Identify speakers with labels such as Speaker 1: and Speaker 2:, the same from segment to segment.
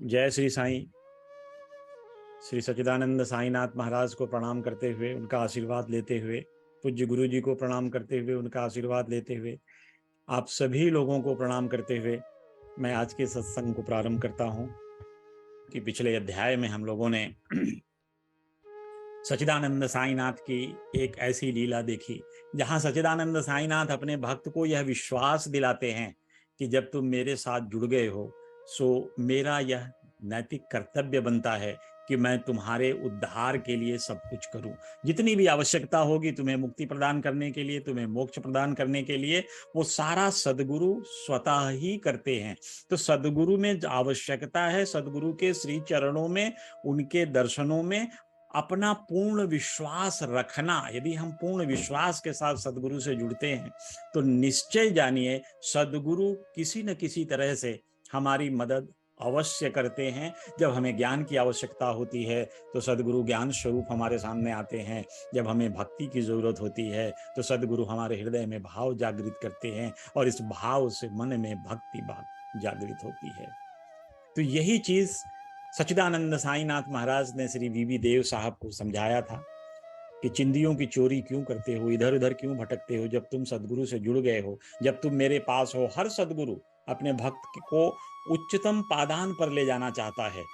Speaker 1: जय श्री साईं। श्री सच्चिदानंद साईनाथ महाराज को प्रणाम करते हुए, उनका आशीर्वाद लेते हुए, पूज्य गुरु जी को प्रणाम करते हुए, उनका आशीर्वाद लेते हुए, आप सभी लोगों को प्रणाम करते हुए मैं आज के सत्संग को प्रारंभ करता हूं कि पिछले अध्याय में हम लोगों ने सच्चिदानंद साईनाथ की एक ऐसी लीला देखी जहां सच्चिदानंद साईनाथ अपने भक्त को यह विश्वास दिलाते हैं कि जब तुम मेरे साथ जुड़ गए हो सो मेरा यह नैतिक कर्तव्य बनता है कि मैं तुम्हारे उद्धार के लिए सब कुछ करूं। जितनी भी आवश्यकता होगी तुम्हें मुक्ति प्रदान करने के लिए, तुम्हें मोक्ष प्रदान करने के लिए, वो सारा सदगुरु स्वतः ही करते हैं। तो सदगुरु में आवश्यकता है, सदगुरु के श्री चरणों में, उनके दर्शनों में अपना पूर्ण विश्वास रखना। यदि हम पूर्ण विश्वास के साथ सदगुरु से जुड़ते हैं तो निश्चय जानिए सदगुरु किसी न किसी तरह से हमारी मदद अवश्य करते हैं। जब हमें ज्ञान की आवश्यकता होती है तो सदगुरु ज्ञान स्वरूप हमारे सामने आते हैं। जब हमें भक्ति की जरूरत होती है तो सदगुरु हमारे हृदय में भाव जागृत करते हैं और इस भाव से मन में भक्ति भाव जागृत होती है। तो यही चीज सच्चिदानंद साईनाथ महाराज ने श्री वीवी देव साहब को समझाया था कि चिंदियों की चोरी क्यों करते हो, इधर उधर क्यों भटकते हो। जब तुम सदगुरु से जुड़ गए हो, जब तुम मेरे पास हो, हर सदगुरु अपने भक्त को उच्चतम पादान पर ले जाना चाहता है।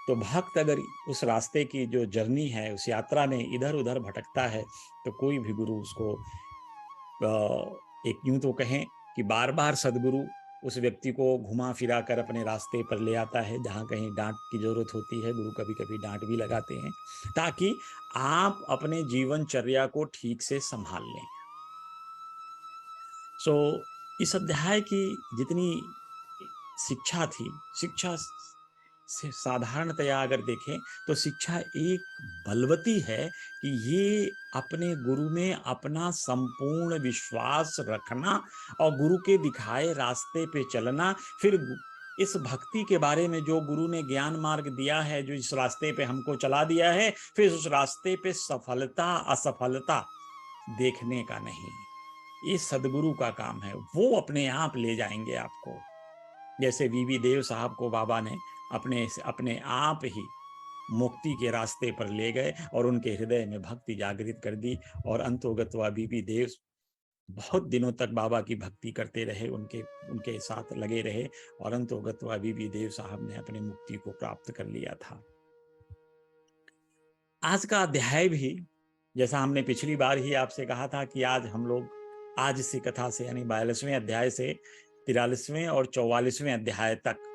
Speaker 1: तो भक्त अगर उस रास्ते की जो जर्नी है, उस यात्रा में इधर उधर भटकता है तो कोई भी गुरु उसको एक यूं तो कहें कि बार बार सदगुरु उस व्यक्ति को घुमा फिरा कर अपने रास्ते पर ले आता है। जहां कहीं डांट की जरूरत होती है, गुरु कभी कभी डांट भी लगाते हैं ताकि आप अपने जीवनचर्या को ठीक से संभाल लें। सो इस अध्याय की जितनी शिक्षा थी, शिक्षा से साधारणतया अगर देखें तो शिक्षा एक बलवती है कि ये अपने गुरु में अपना संपूर्ण विश्वास रखना और गुरु के दिखाए रास्ते पे चलना। फिर इस भक्ति के बारे में जो गुरु ने ज्ञान मार्ग दिया है, जो इस रास्ते पे हमको चला दिया है, फिर उस रास्ते पे सफलता असफलता देखने का नहीं, ये सदगुरु का काम है। वो अपने आप ले जाएंगे आपको। जैसे वीवी देव साहब को बाबा ने अपने आप ही मुक्ति के रास्ते पर ले गए और उनके हृदय में भक्ति जागृत कर दी। और अंतोगत्वा वीवी देव बहुत दिनों तक बाबा की भक्ति करते रहे, उनके साथ लगे रहे और अंतोगत्वा वीवी देव साहब ने अपनी मुक्ति को प्राप्त कर लिया था। आज का अध्याय भी जैसा हमने पिछली बार ही आपसे कहा था कि आज हम लोग आज से कथा से यानी 42वें अध्याय से 43वें और 44वें अध्याय तक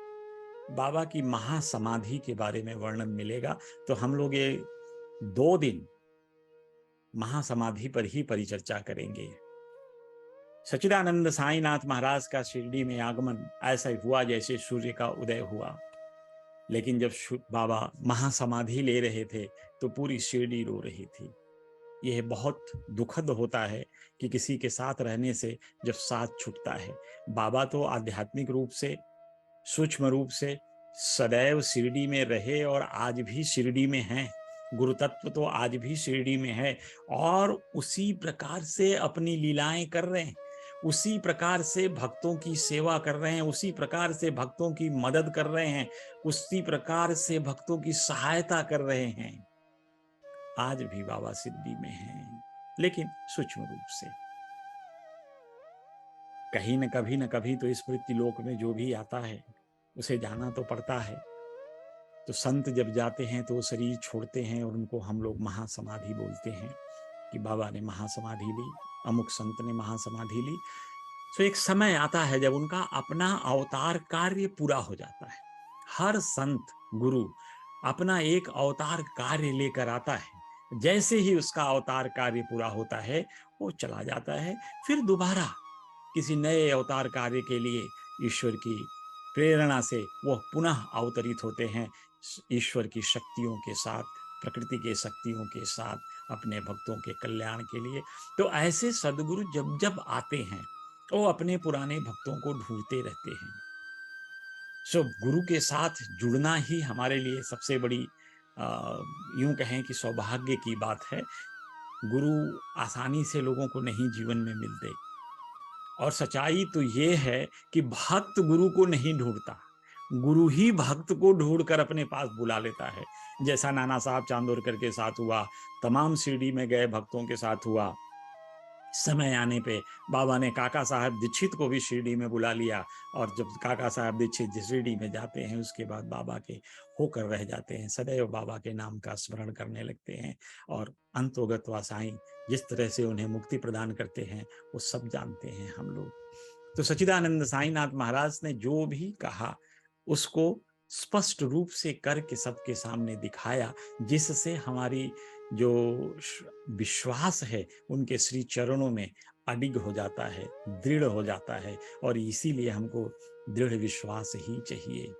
Speaker 1: बाबा की महासमाधि के बारे में वर्णन मिलेगा। तो हम लोग ये 2 दिन महासमाधि पर ही परिचर्चा करेंगे। सच्चिदानंद साईनाथ महाराज का शिरडी में आगमन ऐसा हुआ जैसे सूर्य का उदय हुआ, लेकिन जब बाबा महासमाधि ले रहे थे तो पूरी शिरडी रो रही थी। यह बहुत दुखद होता है कि किसी के साथ रहने से जब साथ छूटता है। बाबा तो आध्यात्मिक रूप से, सूक्ष्म रूप से सदैव शिरडी में रहे और आज भी शिरडी में हैं। गुरु तत्व तो आज भी शिरडी में है और उसी प्रकार से अपनी लीलाएं कर रहे हैं, उसी प्रकार से भक्तों की सेवा कर रहे हैं, उसी प्रकार से भक्तों की मदद कर रहे हैं, उसी प्रकार से भक्तों की सहायता कर रहे हैं। आज भी बाबा शिरडी में हैं, लेकिन सूक्ष्म रूप से। कहीं न कभी तो इस मृत्युलोक में जो भी आता है उसे जाना तो पड़ता है। तो संत जब जाते हैं तो शरीर छोड़ते हैं और उनको हम लोग महासमाधि बोलते हैं कि बाबा ने महासमाधि ली, अमुक संत ने महासमाधि ली। तो एक समय आता है जब उनका अपना अवतार कार्य पूरा हो जाता है। हर संत गुरु अपना एक अवतार कार्य लेकर आता है। जैसे ही उसका अवतार कार्य पूरा होता है वो चला जाता है। फिर दोबारा किसी नए अवतार कार्य के लिए ईश्वर की प्रेरणा से वह पुनः अवतरित होते हैं, ईश्वर की शक्तियों के साथ, प्रकृति के शक्तियों के साथ, अपने भक्तों के कल्याण के लिए। तो ऐसे सदगुरु जब जब आते हैं वो अपने पुराने भक्तों को ढूंढते रहते हैं। सो गुरु के साथ जुड़ना ही हमारे लिए सबसे बड़ी यूं कहें कि सौभाग्य की बात है। गुरु आसानी से लोगों को नहीं जीवन में मिलते और सच्चाई तो ये है कि भक्त गुरु को नहीं ढूंढता, गुरु ही भक्त को ढूंढकर अपने पास बुला लेता है। जैसा नाना साहब चांदोरकर के साथ हुआ, तमाम शिरडी में गए भक्तों के साथ हुआ। समय आने पे बाबा ने काका साहब दीक्षित को भी शिरडी में बुला लिया, और जब काका साहब दीक्षित शिरडी में जाते हैं उसके बाद बाबा के होकर रह जाते हैं, सदैव बाबा के नाम का स्मरण करने लगते हैं, और अंतोगत व साईं जिस तरह से उन्हें मुक्ति प्रदान करते हैं वो सब जानते हैं हम लोग। तो सच्चिदानंद साईनाथ महाराज ने जो भी कहा उसको स्पष्ट रूप से करके सबके सामने दिखाया, जिससे हमारी जो विश्वास है उनके श्री चरणों में अडिग हो जाता है, दृढ़ हो जाता है, और इसीलिए हमको दृढ़ विश्वास ही चाहिए।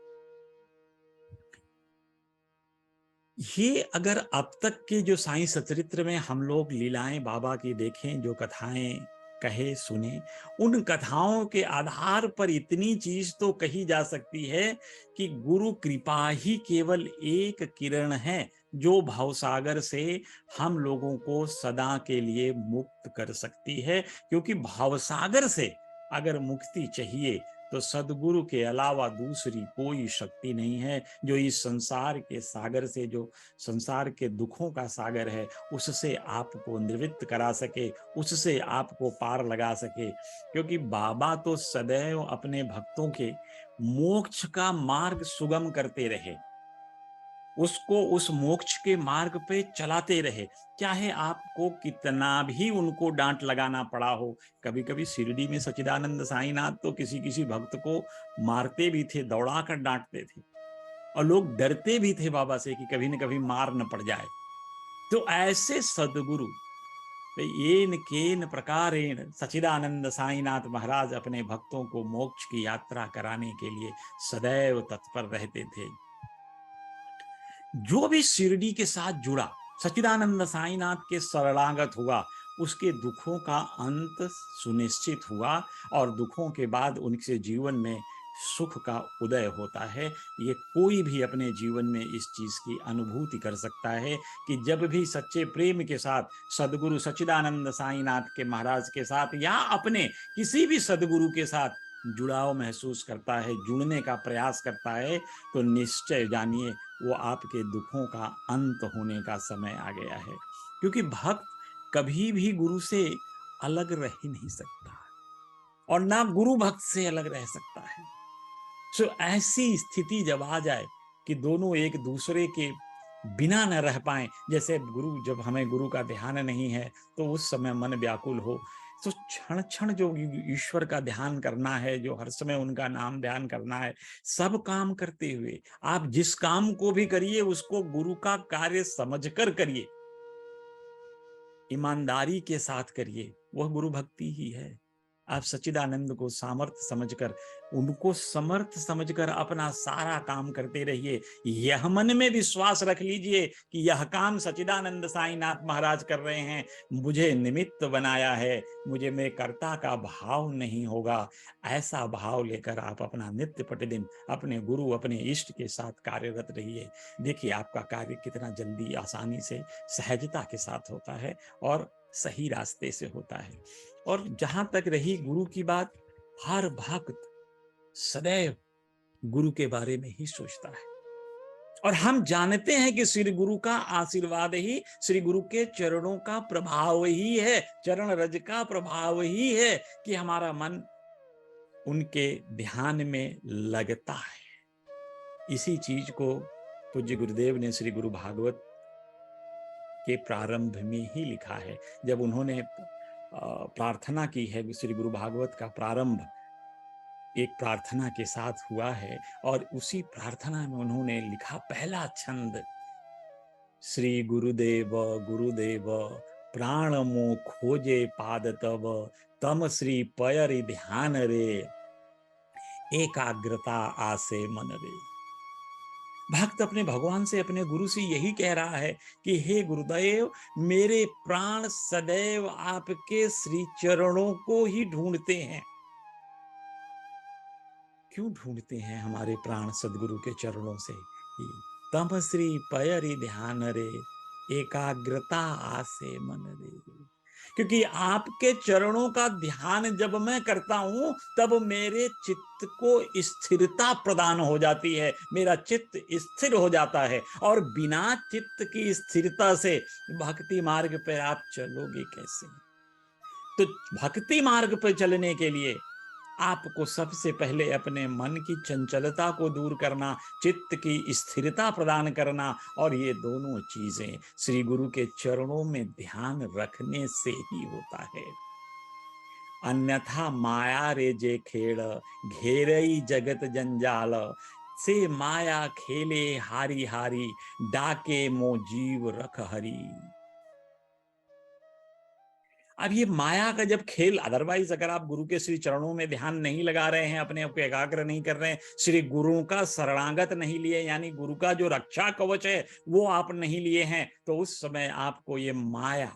Speaker 1: ये अगर अब तक के जो साईं सचरित्र में हम लोग लीलाएं बाबा की देखें, जो कथाएं कहे सुने, उन कथाओं के आधार पर इतनी चीज तो कही जा सकती है कि गुरु कृपा ही केवल एक किरण है जो भवसागर से हम लोगों को सदा के लिए मुक्त कर सकती है। क्योंकि भवसागर से अगर मुक्ति चाहिए तो सदगुरु के अलावा दूसरी कोई शक्ति नहीं है, जो इस संसार के सागर से, जो संसार के दुखों का सागर है, उससे आपको निवृत्त करा सके, उससे आपको पार लगा सके। क्योंकि बाबा तो सदैव अपने भक्तों के मोक्ष का मार्ग सुगम करते रहे, उसको उस मोक्ष के मार्ग पे चलाते रहे, चाहे आपको कितना भी उनको डांट लगाना पड़ा हो। कभी कभी शिरडी में सच्चिदानंद साईनाथ तो किसी किसी भक्त को मारते भी थे, दौड़ाकर डांटते थे, और लोग डरते भी थे बाबा से कि कभी न कभी मार न पड़ जाए। तो ऐसे सदगुरु येन केन प्रकारेण सच्चिदानंद साईनाथ महाराज अपने भक्तों को मोक्ष की यात्रा कराने के लिए सदैव तत्पर रहते थे। जो भी शिरडी के साथ जुड़ा, सच्चिदानंद साईनाथ के शरणागत हुआ, उसके दुखों का अंत सुनिश्चित हुआ, और दुखों के बाद उनके जीवन में सुख का उदय होता है। ये कोई भी अपने जीवन में इस चीज की अनुभूति कर सकता है कि जब भी सच्चे प्रेम के साथ सदगुरु सच्चिदानंद साईनाथ के महाराज के साथ या अपने किसी भी सदगुरु के साथ जुड़ाव महसूस करता है, जुड़ने का प्रयास करता है, तो निश्चय जानिए वो आपके दुखों का अंत होने का समय आ गया है। क्योंकि भक्त कभी भी गुरु से अलग रह ही नहीं सकता, और ना गुरु भक्त से अलग रह सकता है। सो ऐसी स्थिति जब आ जाए कि दोनों एक दूसरे के बिना न रह पाए, जैसे गुरु, जब हमें गुरु का ध्यान नहीं है तो उस समय मन व्याकुल हो, तो क्षण क्षण जो ईश्वर का ध्यान करना है, जो हर समय उनका नाम ध्यान करना है, सब काम करते हुए आप जिस काम को भी करिए उसको गुरु का कार्य समझकर करिए, ईमानदारी के साथ करिए, वह गुरु भक्ति ही है। आप सच्चिदानंद को सामर्थ्य समझकर, उनको समर्थ समझकर अपना सारा काम करते रहिए। यह मन में विश्वास रख लीजिए कि यह काम सच्चिदानंद साईनाथ महाराज कर रहे हैं, मुझे निमित्त बनाया है, मुझे में कर्ता का भाव नहीं होगा। ऐसा भाव लेकर आप अपना नित्य प्रतिदिन अपने गुरु, अपने इष्ट के साथ कार्यरत रहिए। देखिए आपका कार्य कितना जल्दी, आसानी से, सहजता के साथ होता है, और सही रास्ते से होता है। और जहां तक रही गुरु की बात, हर भक्त सदैव गुरु के बारे में ही सोचता है, और हम जानते हैं कि श्री गुरु का आशीर्वाद ही, श्री गुरु के चरणों का प्रभाव ही है, चरण रज का प्रभाव ही है कि हमारा मन उनके ध्यान में लगता है। इसी चीज को पूज्य गुरुदेव ने श्री गुरु भागवत के प्रारंभ में ही लिखा है। जब उन्होंने प्रार्थना की है, श्री गुरु भागवत का प्रारंभ एक प्रार्थना के साथ हुआ है, और उसी प्रार्थना में उन्होंने लिखा पहला छंद, श्री गुरुदेव गुरुदेव प्राण मो खोजे पाद तब, तम श्री पयरि ध्यान रे, एकाग्रता आसे मन रे। भक्त अपने भगवान से, अपने गुरु से यही कह रहा है कि हे गुरुदेव, मेरे प्राण सदैव आपके श्री चरणों को ही ढूंढते हैं। क्यों ढूंढते हैं हमारे प्राण सदगुरु के चरणों से? तम श्री पयरि ध्यान रे, एकाग्रता आसे मन रे। क्योंकि आपके चरणों का ध्यान जब मैं करता हूं तब मेरे चित्त को स्थिरता प्रदान हो जाती है, मेरा चित्त स्थिर हो जाता है। और बिना चित्त की स्थिरता से भक्ति मार्ग पर आप चलोगे कैसे? तो भक्ति मार्ग पर चलने के लिए आपको सबसे पहले अपने मन की चंचलता को दूर करना, चित्त की स्थिरता प्रदान करना, और ये दोनों चीजें श्री गुरु के चरणों में ध्यान रखने से ही होता है। अन्यथा माया रे जे खेड़, घेरई जगत जंजाल, से माया खेले हारी हारी, डाके मो जीव रख हरी। अब ये माया का जब खेल, अदरवाइज अगर आप गुरु के श्री चरणों में ध्यान नहीं लगा रहे हैं, अपने आप को एकाग्र नहीं कर रहे हैं, श्री गुरु का शरणागत नहीं लिए, यानी गुरु का जो रक्षा कवच है वो आप नहीं लिए हैं, तो उस समय आपको ये माया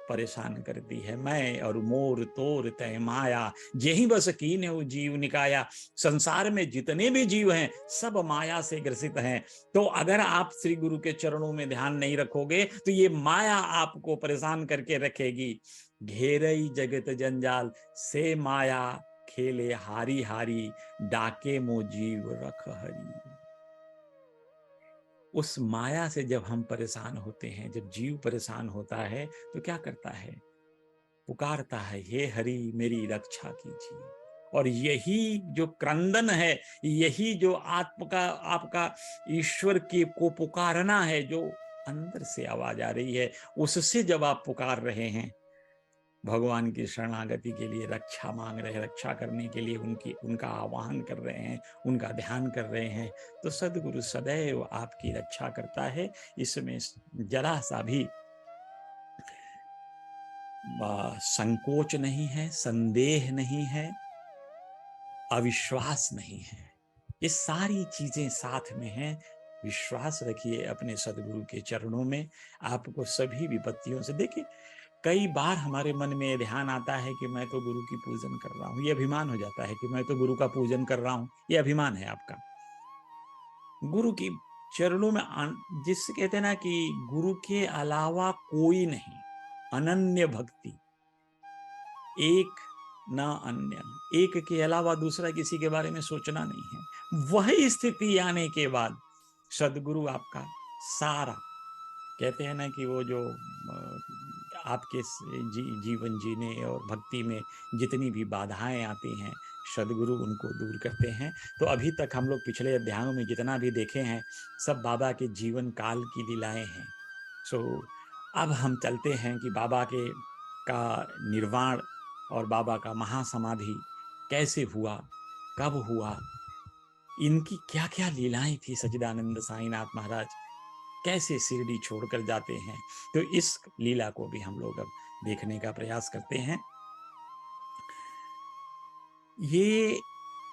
Speaker 1: परेशान करती है। मैं और मोर तोर तय माया, यही बस कीन वो जीव निकाया। संसार में जितने भी जीव हैं सब माया से ग्रसित हैं। तो अगर आप श्री गुरु के चरणों में ध्यान नहीं रखोगे तो ये माया आपको परेशान करके रखेगी। घेरई जगत जंजाल, से माया खेले हारी हारी, डाके मो जीव रख हरी। उस माया से जब हम परेशान होते हैं, जब जीव परेशान होता है तो क्या करता है? पुकारता है, हे हरि मेरी रक्षा कीजिए। और यही जो क्रंदन है, यही जो आपका ईश्वर की को पुकारना है, जो अंदर से आवाज आ रही है, उससे जब आप पुकार रहे हैं, भगवान की शरणागति के लिए, रक्षा मांग रहे हैं, रक्षा करने के लिए उनका आह्वान कर रहे हैं, उनका ध्यान कर रहे हैं, तो सदगुरु सदैव आपकी रक्षा करता है। इसमें जरा सा भी संकोच नहीं है, संदेह नहीं है, अविश्वास नहीं है। ये सारी चीजें साथ में हैं। विश्वास रखिए अपने सदगुरु के चरणों में, आपको सभी विपत्तियों से। देखिए, कई बार हमारे मन में ध्यान आता है कि मैं तो गुरु की पूजन कर रहा हूं, ये अभिमान हो जाता है कि मैं तो गुरु का पूजन कर रहा हूं, ये अभिमान है आपका। गुरु की चरणों में जिससे कहते हैं ना कि गुरु के अलावा कोई नहीं, अनन्य भक्ति, एक ना अन्य, एक के अलावा दूसरा किसी के बारे में सोचना नहीं है। वही स्थिति आने के बाद सदगुरु आपका सारा, कहते हैं ना कि वो जो आपके जीवन जीने और भक्ति में जितनी भी बाधाएं आती हैं, सदगुरु उनको दूर करते हैं। तो अभी तक हम लोग पिछले अध्यायों में जितना भी देखे हैं, सब बाबा के जीवन काल की लीलाएं हैं। सो अब हम चलते हैं कि बाबा के का निर्वाण और बाबा का महासमाधि कैसे हुआ, कब हुआ, इनकी क्या क्या लीलाएं थी। सच्चिदानंद साईनाथ महाराज कैसे शिरडी छोड़कर जाते हैं, तो इस लीला को भी हम लोग अब देखने का प्रयास करते हैं। ये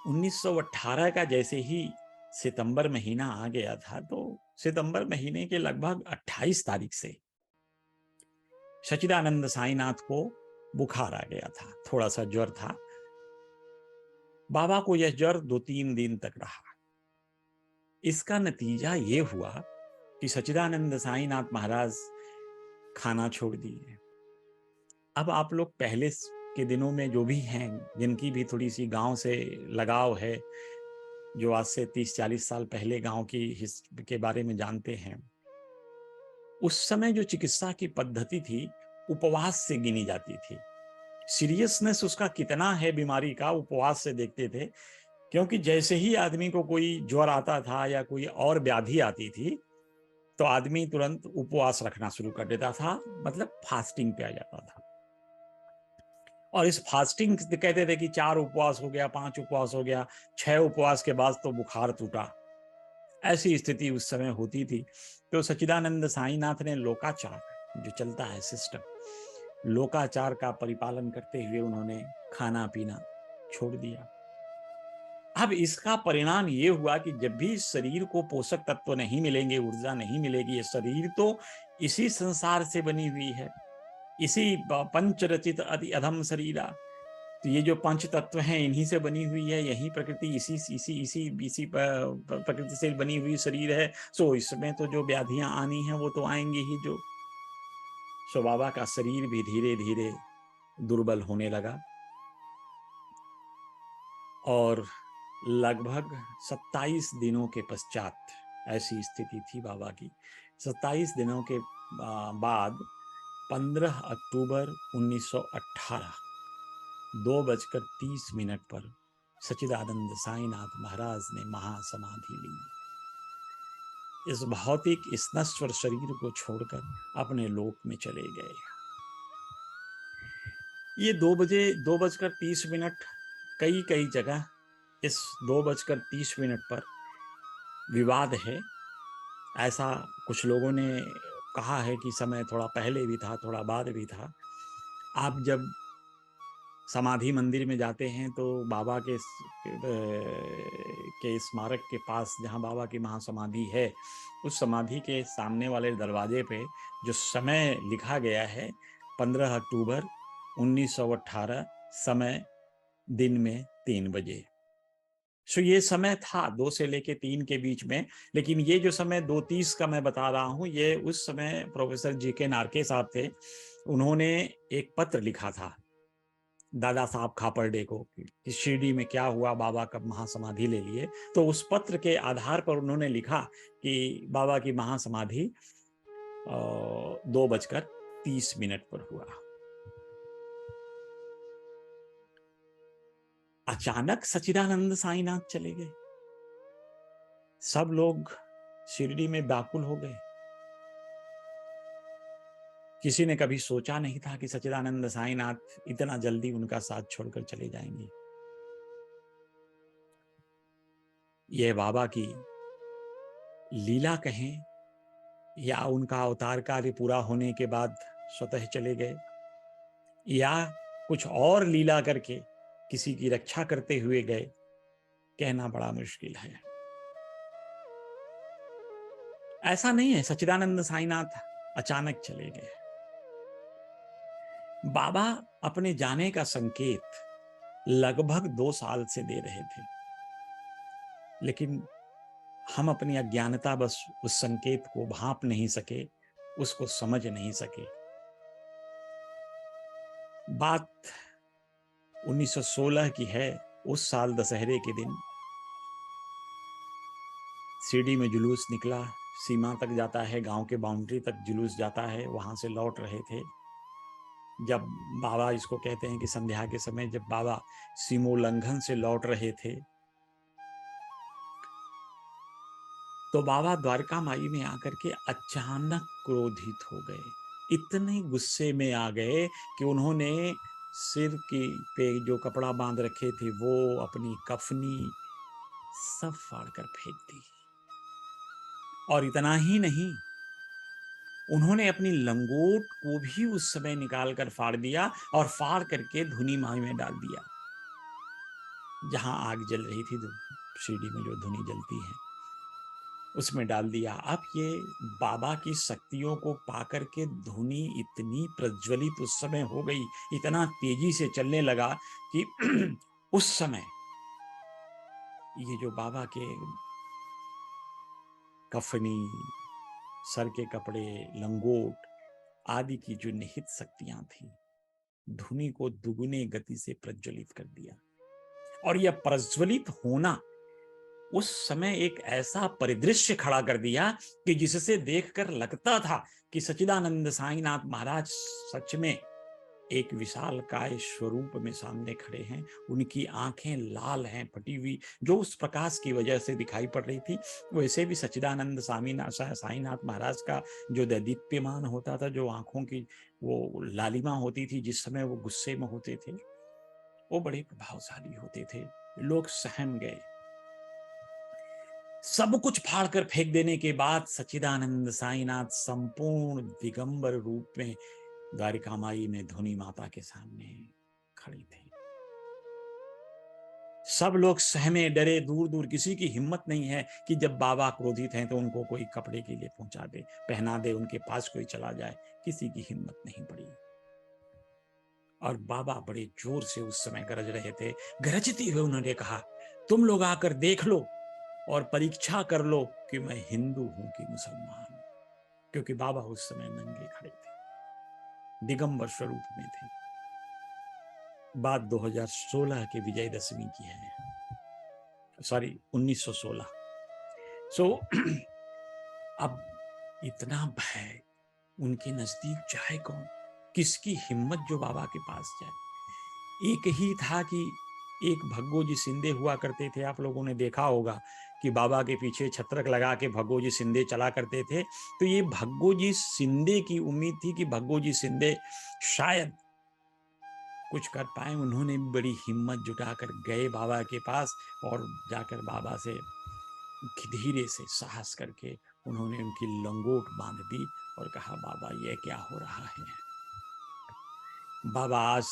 Speaker 1: 1918 का जैसे ही सितंबर महीना आ गया था, तो सितंबर महीने के लगभग 28 तारीख से सच्चिदानंद साईनाथ को बुखार आ गया था, थोड़ा सा ज्वर था। बाबा को यह ज्वर 2-3 दिन तक रहा। इसका नतीजा ये हुआ कि सच्चिदानंद साईनाथ महाराज खाना छोड़ दिए। अब आप लोग पहले के दिनों में जो भी हैं, जिनकी भी थोड़ी सी गांव से लगाव है, जो आज से 30-40 साल पहले गांव की के बारे में जानते हैं, उस समय जो चिकित्सा की पद्धति थी उपवास से गिनी जाती थी। सीरियसनेस उसका कितना है बीमारी का, उपवास से देखते थे। क्योंकि जैसे ही आदमी को कोई ज्वर आता था या कोई और व्याधि आती थी, तो आदमी तुरंत उपवास रखना शुरू कर देता था, मतलब फास्टिंग पे आ जाता था। और इस फास्टिंग कहते थे कि 4 उपवास हो गया, 5 उपवास हो गया, 6 उपवास के बाद तो बुखार टूटा। ऐसी स्थिति उस समय होती थी। तो सच्चिदानंद साईनाथ ने लोकाचार, जो चलता है सिस्टम, लोकाचार का परिपालन करते हुए उन्होंने खाना पीना छोड़ दिया। अब इसका परिणाम ये हुआ कि जब भी शरीर को पोषक तत्व नहीं मिलेंगे, ऊर्जा नहीं मिलेगी, ये शरीर तो इसी संसार से बनी हुई है, इसी पंच रचित अति अधम शरीरा। तो ये जो पंच तत्व हैं इन्हीं से बनी हुई है, यही प्रकृति इसी प्रकृति से बनी हुई शरीर है। सो इसमें तो जो व्याधियां आनी है वो तो आएंगी ही। जो सो बाबा का शरीर भी धीरे धीरे दुर्बल होने लगा और लगभग 27 दिनों के पश्चात, ऐसी स्थिति थी बाबा की, 27 दिनों के बाद 15 अक्टूबर 1918 2:30 पर सच्चिदानंद साईनाथ महाराज ने महासमाधि ली। इस भौतिक इस नश्वर शरीर को छोड़कर अपने लोक में चले गए। ये 2:30 कई जगह इस 2:30 पर विवाद है। ऐसा कुछ लोगों ने कहा है कि समय थोड़ा पहले भी था, थोड़ा बाद भी था। आप जब समाधि मंदिर में जाते हैं तो बाबा के स्मारक के पास जहां बाबा की महासमाधि है, उस समाधि के सामने वाले दरवाजे पे जो समय लिखा गया है 15 अक्टूबर 1918, समय दिन में 3 बजे। सो ये समय था 2 से लेके 3 के बीच में, लेकिन ये जो समय 2:30 का मैं बता रहा हूं, ये उस समय प्रोफेसर जीके नारके साहब थे। उन्होंने एक पत्र लिखा था दादा साहब खापर्डे को कि शिरडी में क्या हुआ, बाबा कब महासमाधि ले लिए। तो उस पत्र के आधार पर उन्होंने लिखा कि बाबा की महासमाधि 2:30 पर हुआ। अचानक सच्चिदानंद साईनाथ चले गए। सब लोग शिरडी में व्याकुल हो गए। किसी ने कभी सोचा नहीं था कि सच्चिदानंद साईनाथ इतना जल्दी उनका साथ छोड़कर चले जाएंगे। यह बाबा की लीला कहें या उनका अवतार कार्य पूरा होने के बाद स्वतः चले गए, या कुछ और लीला करके किसी की रक्षा करते हुए गए, कहना बड़ा मुश्किल है। ऐसा नहीं है सच्चिदानंद साईनाथ अचानक चले गए। बाबा अपने जाने का संकेत लगभग 2 साल से दे रहे थे, लेकिन हम अपनी अज्ञानता बस उस संकेत को भांप नहीं सके, उसको समझ नहीं सके। बात 1916 की है। उस साल दशहरे के दिन शिरडी में जुलूस निकला, सीमा तक जाता है, गांव के बाउंड्री तक जुलूस जाता है। वहां से लौट रहे थे जब बाबा, इसको कहते हैं कि संध्या के समय जब बाबा सीमोल्लंघन से लौट रहे थे, तो बाबा द्वारका माई में आकर के अचानक क्रोधित हो गए। इतने गुस्से में आ गए कि उन्होंने सिर की पे जो कपड़ा बांध रखे थे वो अपनी कफनी सब फाड़ कर फेंक दी। और इतना ही नहीं, उन्होंने अपनी लंगोट को भी उस समय निकाल कर फाड़ दिया और फाड़ करके धुनी माई में डाल दिया, जहां आग जल रही थी। शिरडी में जो धुनी जलती है उसमें डाल दिया। अब ये बाबा की शक्तियों को पाकर के धुनी इतनी प्रज्वलित उस समय हो गई, इतना तेजी से चलने लगा कि उस समय ये जो बाबा के कफनी, सर के कपड़े, लंगोट आदि की जो निहित शक्तियां थी, धुनी को दुगुने गति से प्रज्वलित कर दिया। और यह प्रज्वलित होना उस समय एक ऐसा परिदृश्य खड़ा कर दिया कि जिससे देखकर लगता था कि सच्चिदानंद साईनाथ महाराज सच में एक विशालकाय स्वरूप में सामने खड़े हैं। उनकी आंखें लाल हैं, फटी हुई, जो उस प्रकाश की वजह से दिखाई पड़ रही थी। वैसे भी सच्चिदानंद साईनाथ महाराज का जो दैदीप्यमान होता था, जो आंखों की वो लालिमा होती थी जिस समय वो गुस्से में होते थे, वो बड़े प्रभावशाली होते थे। लोग सहम गए। सब कुछ फाड़ कर फेंक देने के बाद सच्चिदानंद साईनाथ संपूर्ण दिगंबर रूप में द्वारिका माई में धुनी माता के सामने खड़े थे। सब लोग सहमे, डरे, दूर दूर। किसी की हिम्मत नहीं है कि जब बाबा क्रोधित हैं तो उनको कोई कपड़े के लिए पहुंचा दे, पहना दे, उनके पास कोई चला जाए। किसी की हिम्मत नहीं पड़ी। और बाबा बड़े जोर से उस समय गरज रहे थे। गरजते हुए उन्होंने कहा, तुम लोग आकर देख लो और परीक्षा कर लो कि मैं हिंदू हूं कि मुसलमान, क्योंकि बाबा उस समय नंगे खड़े थे। दिगंबर स्वरूप में थे। बात 2016 के विजयदशमी की है, सॉरी 1916। अब इतना भय, उनके नजदीक जाए कौन, किसकी हिम्मत जो बाबा के पास जाए। एक ही था कि एक भग्गोजी सिंधे हुआ करते थे, आप लोगों ने देखा होगा कि बाबा के पीछे छत्रक लगा के भग्गोजी सिंधे चला करते थे। तो ये भग्गोजी सिंधे की उम्मीद थी कि भग्गोजी सिंधे शायद कुछ कर पाए। उन्होंने बड़ी हिम्मत जुटाकर गए बाबा के पास और जाकर बाबा से धीरे से साहस करके उन्होंने उनकी लंगोट बांध दी और कहा, बाबा ये क्या हो रहा है। बाबा आज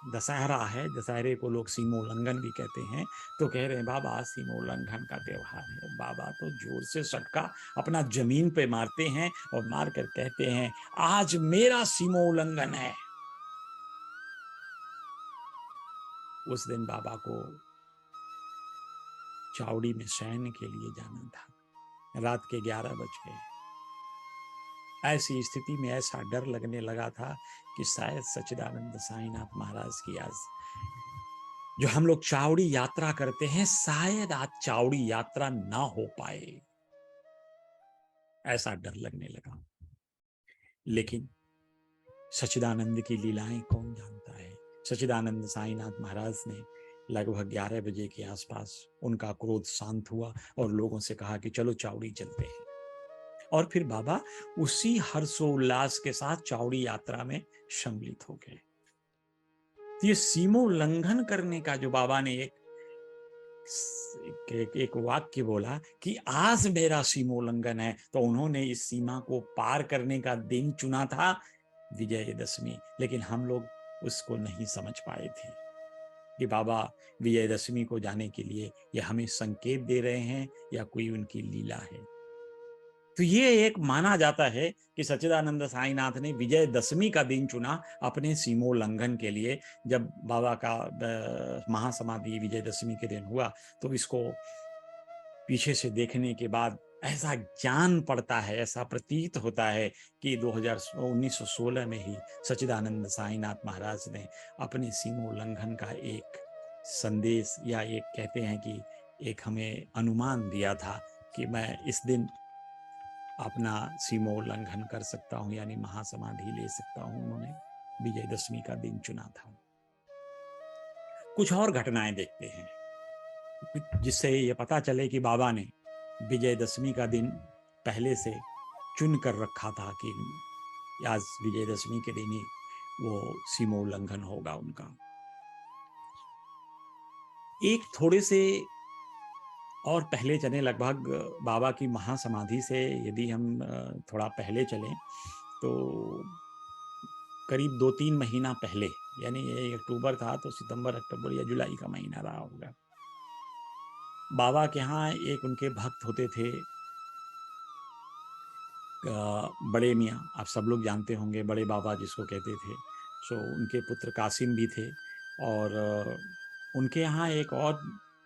Speaker 1: दशहरा है, दशहरे को लोग सीमोल्लंघन भी कहते हैं, तो कह रहे हैं बाबा आज सीमोल्लंघन का त्योहार है। बाबा तो जोर से सटका अपना जमीन पे मारते हैं और मारकर कहते हैं, आज मेरा सीमोल्लंघन है। उस दिन बाबा को चावड़ी में शयन के लिए जाना था। रात के 11 बज गए। ऐसी स्थिति में ऐसा डर लगने लगा था कि शायद सच्चिदानंद साईनाथ महाराज की आज जो हम लोग चावड़ी यात्रा करते हैं, शायद आज चावड़ी यात्रा ना हो पाए, ऐसा डर लगने लगा। लेकिन सच्चिदानंद की लीलाएं कौन जानता है। सच्चिदानंद साईनाथ महाराज ने लगभग 11 बजे के आसपास उनका क्रोध शांत हुआ और लोगों से कहा कि चलो चावड़ी चलते हैं। और फिर बाबा उसी हर्षोल्लास के साथ चावड़ी यात्रा में सम्मिलित हो गए। ये सीमोल्लंघन करने का जो बाबा ने एक वाक्य बोला कि आज मेरा सीमोल्लंघन है, तो उन्होंने इस सीमा को पार करने का दिन चुना था विजयदशमी। लेकिन हम लोग उसको नहीं समझ पाए थे कि बाबा विजयदशमी को जाने के लिए ये हमें संकेत दे रहे हैं या कोई उनकी लीला है। तो ये एक माना जाता है कि सच्चिदानंद साईनाथ ने विजयदशमी का दिन चुना अपने सीमोल्लंघन के लिए। जब बाबा का महासमाधि विजयदशमी के दिन हुआ तो इसको पीछे से देखने के बाद ऐसा जान पड़ता है, ऐसा प्रतीत होता है कि 1916 में ही सच्चिदानंद साईनाथ महाराज ने अपने सीमोल्लंघन का एक संदेश या एक कहते हैं कि एक हमें अनुमान दिया था कि मैं इस दिन अपना सीमोल्लंघन कर सकता हूं, यानी महासमाधि ले सकता हूं। उन्होंने विजयदशमी का दिन चुना था। कुछ और घटनाएं देखते हैं जिससे ये पता चले कि बाबा ने विजयदशमी का दिन पहले से चुन कर रखा था कि आज विजयदशमी के दिन ही वो सीमोल्लंघन होगा उनका। एक थोड़े से और पहले चले, लगभग बाबा की महासमाधि से यदि हम थोड़ा पहले चलें तो करीब 2-3 महीना पहले, यानी ये अक्टूबर था तो सितंबर, अक्टूबर या जुलाई का महीना रहा होगा। बाबा के यहाँ एक उनके भक्त होते थे, बड़े मियाँ, आप सब लोग जानते होंगे बड़े बाबा जिसको कहते थे। सो उनके पुत्र कासिम भी थे और उनके यहाँ एक और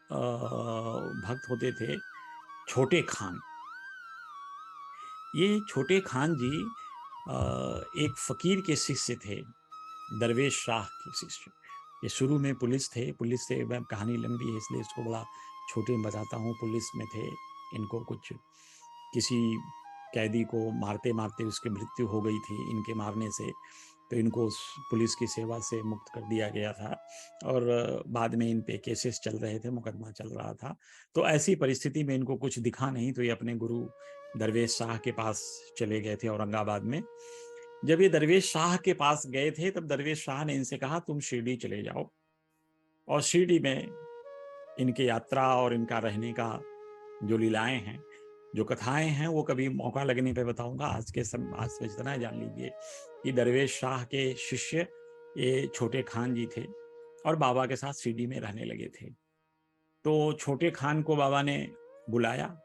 Speaker 1: भक्त होते थे, छोटे खान। ये छोटे खान जी एक फकीर के शिष्य थे, दरवेश शाह के शिष्य। ये शुरू में पुलिस थे, पुलिस से मैं कहानी लंबी है इसलिए इसको बड़ा छोटे में बताता हूँ। पुलिस में थे, इनको कुछ किसी कैदी को मारते मारते उसकी मृत्यु हो गई थी इनके मारने से, तो इनको पुलिस की सेवा से मुक्त कर दिया गया था और बाद में इन पे केसेस चल रहे थे, मुकदमा चल रहा था। तो ऐसी परिस्थिति में इनको कुछ दिखा नहीं तो ये अपने गुरु दरवेश शाह के पास चले गए थे औरंगाबाद में। जब ये दरवेश शाह के पास गए थे तब दरवेश शाह ने इनसे कहा तुम शिरडी चले जाओ, और शिरडी में इनकी यात्रा और इनका रहने का जो लीलाएं हैं, जो कथाएं हैं, वो कभी मौका लगने पे बताऊंगा। आज से इतना जान लीजिए कि दरवेश शाह के शिष्य ये छोटे खान जी थे और बाबा के साथ शिरडी में रहने लगे थे। तो छोटे खान को बाबा ने बुलाया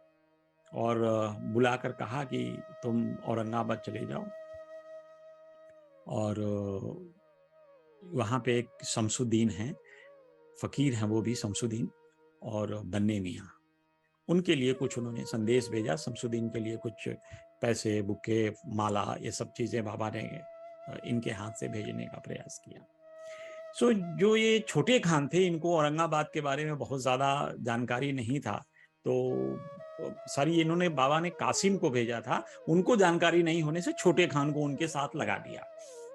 Speaker 1: और बुलाकर कहा कि तुम औरंगाबाद चले जाओ और वहाँ पे एक शमसुद्दीन है, फकीर हैं वो भी शमसुद्दीन, और बन्ने मियाँ, उनके लिए कुछ उन्होंने संदेश भेजा। शमसुद्दीन के लिए कुछ पैसे, बुके, माला, ये सब चीज़ें बाबा ने इनके हाथ से भेजने का प्रयास किया। सो जो ये छोटे खान थे, इनको औरंगाबाद के बारे में बहुत ज़्यादा जानकारी नहीं था, तो सारी इन्होंने, बाबा ने कासिम को भेजा था, उनको जानकारी नहीं होने से छोटे खान को उनके साथ लगा दिया।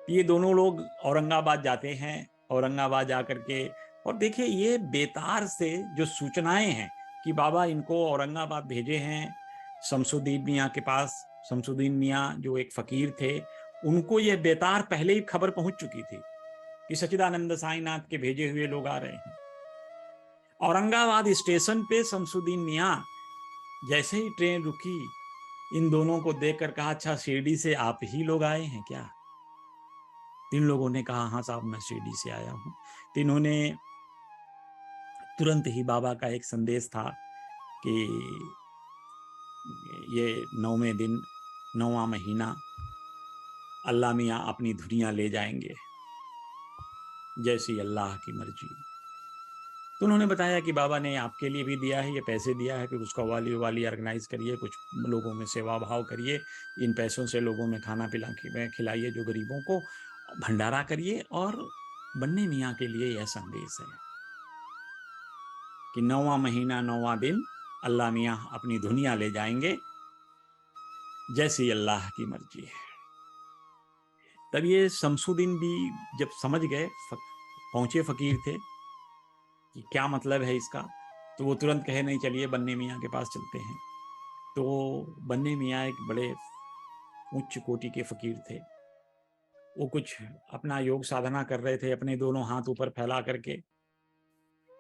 Speaker 1: ये दोनों लोग औरंगाबाद जाते हैं। औरंगाबाद जाकर के, और देखिए ये बेतार से जो सूचनाएं हैं कि बाबा इनको औरंगाबाद भेजे हैं शमसुद्दीन मियाँ के पास। शमसुद्दीन मियाँ जो एक फकीर थे, उनको ये बेतार पहले ही खबर पहुंच चुकी थी कि सच्चिदानंद साईनाथ के भेजे हुए लोग आ रहे हैं। औरंगाबाद स्टेशन पे शमसुद्दीन मियाँ जैसे ही ट्रेन रुकी, इन दोनों को देखकर कहा, अच्छा शिरडी से आप ही लोग आए हैं क्या? तीन लोगों ने कहा, हाँ साहब मैं शिरडी से आया हूँ। तीनों ने तुरंत ही, बाबा का एक संदेश था कि ये 9वें दिन 9वां महीना अल्लाह मियाँ अपनी दुनिया ले जाएंगे, जैसी अल्लाह की मर्जी। तो उन्होंने बताया कि बाबा ने आपके लिए भी दिया है, ये पैसे दिया है कि उसका वाली वाली ऑर्गेनाइज करिए, कुछ लोगों में सेवा भाव करिए, इन पैसों से लोगों में खाना पिला खिलाइए जो गरीबों को, भंडारा करिए। और बन्ने मियाँ के लिए यह संदेश है कि 9वां महीना 9वां दिन अल्लाह मियाँ अपनी दुनिया ले जाएंगे, जैसी अल्लाह की मर्जी है। तब ये शमसुद्दीन भी जब समझ गए, पहुंचे फकीर थे कि क्या मतलब है इसका, तो वो तुरंत कहे, नहीं चलिए बन्ने मियाँ के पास चलते हैं। तो बन्ने मियाँ एक बड़े उच्च कोटि के फकीर थे। वो कुछ अपना योग साधना कर रहे थे, अपने दोनों हाथ ऊपर फैला करके,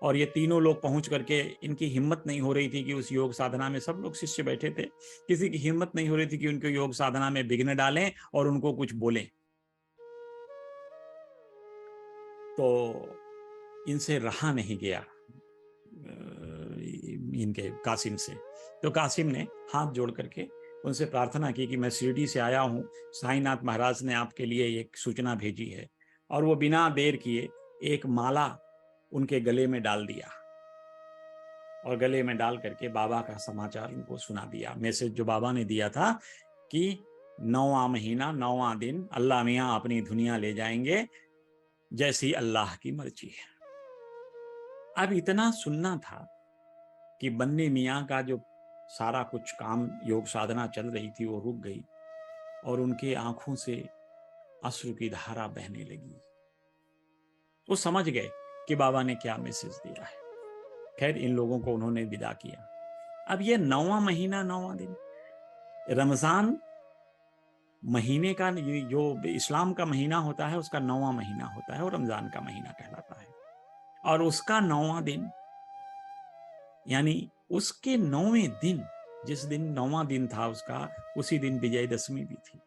Speaker 1: और ये तीनों लोग पहुंच करके, इनकी हिम्मत नहीं हो रही थी कि उस योग साधना में, सब लोग शिष्य बैठे थे, किसी की हिम्मत नहीं हो रही थी कि उनको योग साधना में विघ्न डालें और उनको कुछ बोलें। तो इनसे रहा नहीं गया, इनके कासिम से। तो कासिम ने हाथ जोड़ करके उनसे प्रार्थना की कि मैं शिरडी से आया हूँ, साईनाथ महाराज ने आपके लिए एक सूचना भेजी है। और वो बिना देर किए एक माला उनके गले में डाल दिया, और गले में डाल करके बाबा का समाचार उनको सुना दिया। मैसेज जो बाबा ने दिया था कि 9वां महीना 9वां दिन अल्लाह मियाँ अपनी दुनिया ले जाएंगे, जैसी अल्लाह की मर्जी है। अब इतना सुनना था कि बन्ने मियाँ का जो सारा कुछ काम, योग साधना चल रही थी, वो रुक गई, और उनके आंखों से अश्रु की धारा बहने लगी। वो समझ गए कि बाबा ने क्या मैसेज दिया है। खैर इन लोगों को उन्होंने विदा किया। अब ये 9वां महीना 9वां दिन, रमजान महीने का, जो इस्लाम का महीना होता है उसका 9वां महीना होता है, और रमजान का महीना कहलाता है। और उसका 9वां दिन, यानी उसके 9वें दिन, जिस दिन 9वां दिन था उसका, उसी दिन विजयदशमी भी थी।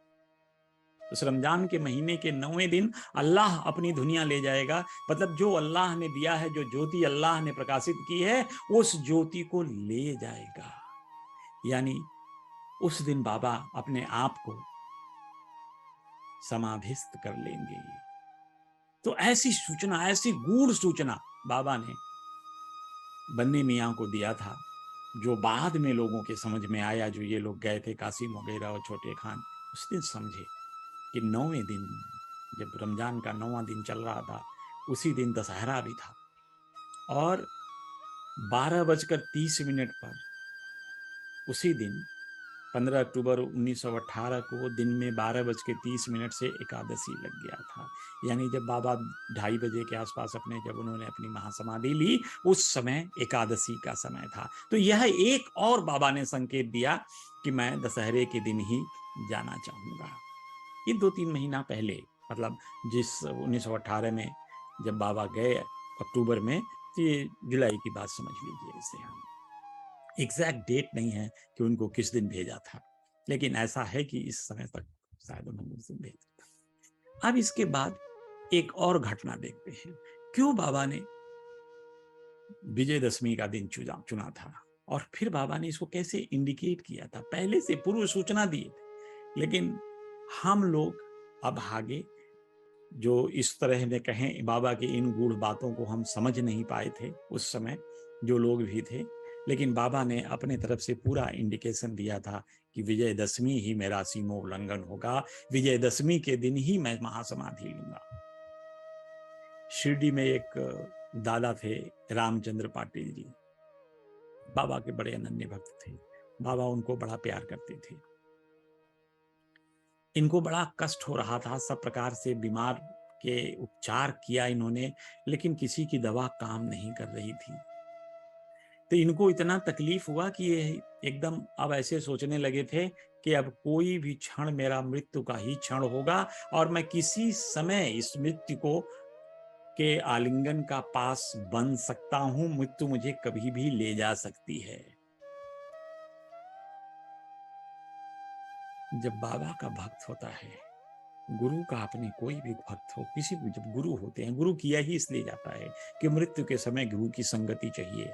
Speaker 1: उस रमजान के महीने के 9वें दिन अल्लाह अपनी दुनिया ले जाएगा। मतलब जो अल्लाह ने दिया है, जो ज्योति अल्लाह ने प्रकाशित की है, उस ज्योति को ले जाएगा। यानी उस दिन बाबा अपने आप को समाधिस्थ कर लेंगे। तो ऐसी सूचना, ऐसी गूढ़ सूचना बाबा ने बन्ने मियाँ को दिया था, जो बाद में लोगों के समझ में आया, जो ये लोग गए थे कासिम वगैरह और छोटे खान, उस दिन समझे कि 9वें दिन, जब रमजान का 9वां दिन चल रहा था, उसी दिन दशहरा भी था। और 12:30 पर उसी दिन 15 अक्टूबर 1918 को दिन में 12:30 से एकादशी लग गया था। यानी जब बाबा 2:30 बजे के आसपास जब उन्होंने अपनी महासमाधि ली, उस समय एकादशी का समय था। तो यह एक और बाबा ने संकेत दिया कि मैं दशहरे के दिन ही जाना चाहूंगा। ये 2-3 महीना पहले, मतलब जिस 1918 में जब बाबा गए अक्टूबर में, तो ये जुलाई की बात समझ लीजिए इसे। हम एग्जैक्ट डेट नहीं है कि उनको किस दिन भेजा था, लेकिन ऐसा है कि इस समय तक शायद उन्होंने उस दिन भेजा। अब इसके बाद एक और घटना देखते हैं, क्यों बाबा ने विजयदशमी का दिन चुना था, और फिर बाबा ने इसको कैसे इंडिकेट किया था। पहले से पूर्व सूचना दी थी, लेकिन हम लोग अभागे, जो इस तरह ने कहें बाबा की इन गूढ़ बातों को हम समझ नहीं पाए थे उस समय, जो लोग भी थे, लेकिन बाबा ने अपने तरफ से पूरा इंडिकेशन दिया था कि विजयदशमी ही मेरा सीमोल्लंघन होगा, विजयदशमी के दिन ही मैं महासमाधि लूंगा। शिरडी में एक दादा थे, रामचंद्र पाटिल जी, बाबा के बड़े अनन्य भक्त थे। बाबा उनको बड़ा प्यार करते थे। इनको बड़ा कष्ट हो रहा था, सब प्रकार से बीमार के उपचार किया इन्होंने, लेकिन किसी की दवा काम नहीं कर रही थी। तो इनको इतना तकलीफ हुआ कि ये एकदम अब ऐसे सोचने लगे थे कि अब कोई भी क्षण मेरा मृत्यु का ही क्षण होगा और मैं किसी समय इस मृत्यु को के आलिंगन का पास बन सकता हूं, मृत्यु मुझे कभी भी ले जा सकती है। जब बाबा का भक्त होता है, गुरु का अपने कोई भी भक्त हो, किसी भी जब गुरु होते हैं, गुरु किया ही इसलिए जाता है कि मृत्यु के समय गुरु की संगति चाहिए।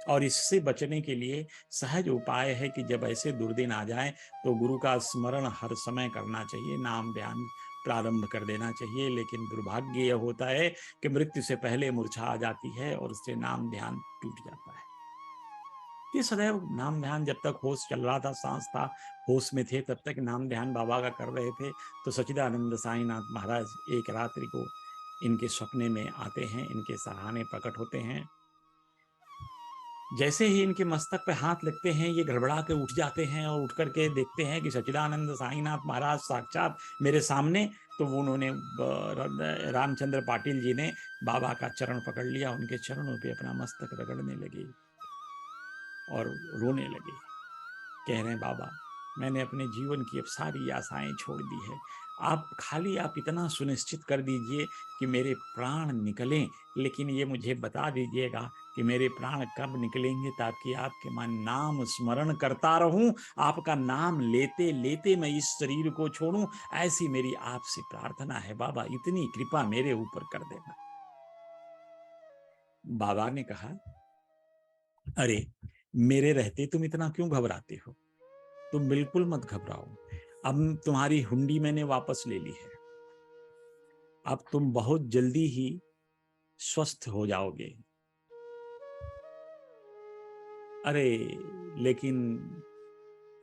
Speaker 1: और इससे बचने के लिए सहज उपाय है कि जब ऐसे दुर्दिन आ जाए तो गुरु का स्मरण हर समय करना चाहिए, नाम ध्यान प्रारंभ कर देना चाहिए। लेकिन दुर्भाग्य यह होता है कि मृत्यु से पहले मूर्छा आ जाती है और उससे नाम ध्यान टूट जाता है। ये सदैव नाम ध्यान जब तक होश चल रहा था, सांस था, होश में थे, तब तक नाम ध्यान बाबा का कर रहे थे। तो सच्चिदानंद साईनाथ महाराज एक रात्रि को इनके सपने में आते हैं, इनके सराहने प्रकट होते हैं। जैसे ही इनके मस्तक पे हाथ लगते हैं, ये गड़बड़ा के उठ जाते हैं और उठ करके देखते हैं कि सच्चिदानंद साईनाथ महाराज साक्षात मेरे सामने। तो वो उन्होंने रामचंद्र पाटिल जी ने बाबा का चरण पकड़ लिया, उनके चरणों पे अपना मस्तक रगड़ने लगे और रोने लगे। कह रहे हैं, बाबा मैंने अपने जीवन की अब सारी आशाएं छोड़ दी है, आप इतना सुनिश्चित कर दीजिए कि मेरे प्राण निकलें, लेकिन ये मुझे बता दीजिएगा कि मेरे प्राण कब निकलेंगे, ताकि आपके मन नाम स्मरण करता रहूं, आपका नाम लेते लेते मैं इस शरीर को छोड़ूं, ऐसी मेरी आपसे प्रार्थना है बाबा, इतनी कृपा मेरे ऊपर कर देना। बाबा ने कहा, अरे मेरे रहते तुम इतना क्यों घबराते हो? तुम बिल्कुल मत घबराओ, अब तुम्हारी हुंडी मैंने वापस ले ली है, अब तुम बहुत जल्दी ही स्वस्थ हो जाओगे। अरे लेकिन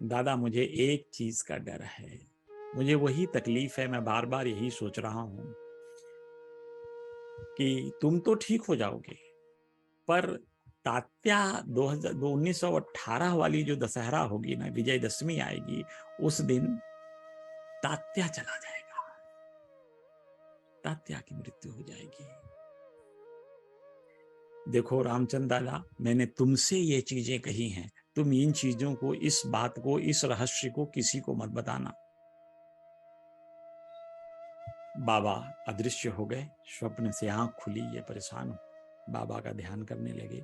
Speaker 1: दादा मुझे एक चीज का डर है, मुझे वही तकलीफ है, मैं बार बार यही सोच रहा हूं कि तुम तो ठीक हो जाओगे, पर तात्या 1918 वाली जो दशहरा होगी ना, विजयदशमी आएगी, उस दिन तात्या चला जाएगा, तात्या की मृत्यु हो जाएगी। देखो रामचंद्र दादा, मैंने तुमसे ये चीजें कही हैं, तुम इन चीजों को, इस बात को, इस रहस्य को किसी को मत बताना। बाबा अदृश्य हो गए, स्वप्न से आंख खुली, ये परेशान बाबा का ध्यान करने लगे।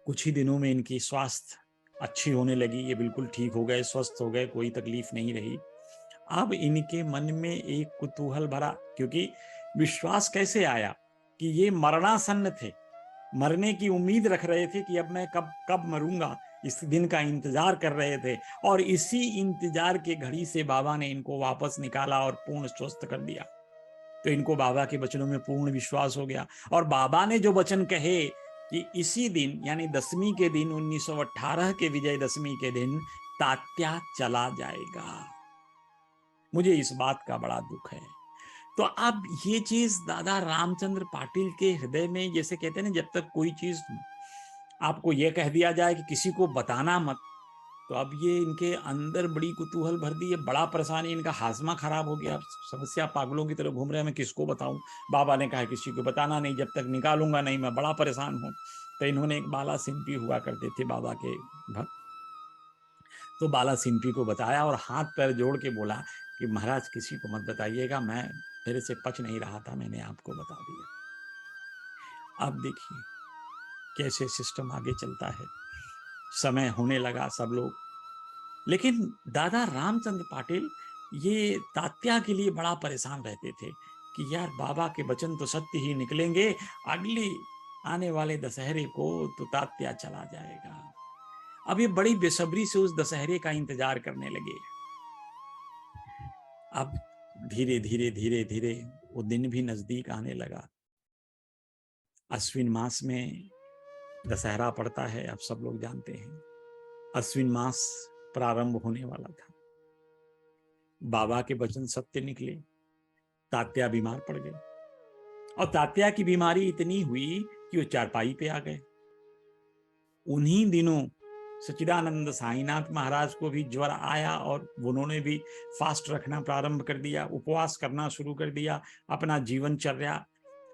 Speaker 1: कुछ ही दिनों में इनकी स्वास्थ्य अच्छी होने लगी, ये बिल्कुल ठीक हो गए, स्वस्थ हो गए, कोई तकलीफ नहीं रही। अब इनके मन में एक कुतूहल भरा, क्योंकि विश्वास कैसे आया कि ये मरणासन्न थे, मरने की उम्मीद रख रहे थे कि अब मैं कब कब मरूंगा, इस दिन का इंतजार कर रहे थे, और इसी इंतजार के घड़ी से बाबा ने इनको वापस निकाला और पूर्ण स्वस्थ कर दिया। तो इनको बाबा के वचनों में पूर्ण विश्वास हो गया, और बाबा ने जो वचन कहे कि इसी दिन यानी दशमी के दिन 1918 के विजयदशमी के दिन तात्या चला जाएगा। मुझे इस बात का बड़ा दुख है। तो अब ये चीज दादा रामचंद्र पाटिल के हृदय में, जैसे कहते हैं ना, जब तक कोई चीज आपको यह कह दिया जाए कि किसी को बताना मत, तो अब ये इनके अंदर बड़ी कुतूहल भर दी है, बड़ा परेशानी, इनका हाजमा खराब हो गया, समस्या पागलों की तरह घूम रहे हैं, मैं किसको बताऊं। बाबा ने कहा किसी को बताना नहीं, जब तक निकालूंगा नहीं, मैं बड़ा परेशान हूं। तो इन्होंने एक बाला सिंपी हुआ करते थे बाबा के भक्त, तो बाला सिंपी को बताया और हाथ पैर जोड़ के बोला कि महाराज किसी को मत बताइएगा, मैं मेरे से पच नहीं रहा था, मैंने आपको बता दिया। अब देखिए कैसे सिस्टम आगे चलता है। समय होने लगा, सब लोग, लेकिन दादा रामचंद्र पाटिल ये तात्या के लिए बड़ा परेशान रहते थे कि यार बाबा के वचन तो सत्य ही निकलेंगे, अगली आने वाले दशहरे को तो तात्या चला जाएगा। अब ये बड़ी बेसब्री से उस दशहरे का इंतजार करने लगे। अब धीरे धीरे धीरे धीरे वो दिन भी नजदीक आने लगा। अश्विन मास में दशहरा पड़ता है, आप सब लोग जानते हैं। अश्विन मास प्रारंभ होने वाला था। बाबा के वचन सत्य निकले। तात्या बीमार पड़ गए और तात्या की बीमारी इतनी हुई कि वो चारपाई पे आ गए। उन्हीं दिनों सच्चिदानंद साईनाथ महाराज को भी ज्वर आया और उन्होंने भी फास्ट रखना प्रारंभ कर दिया, उपवास करना शुरू कर दिया। अपना जीवनचर्या,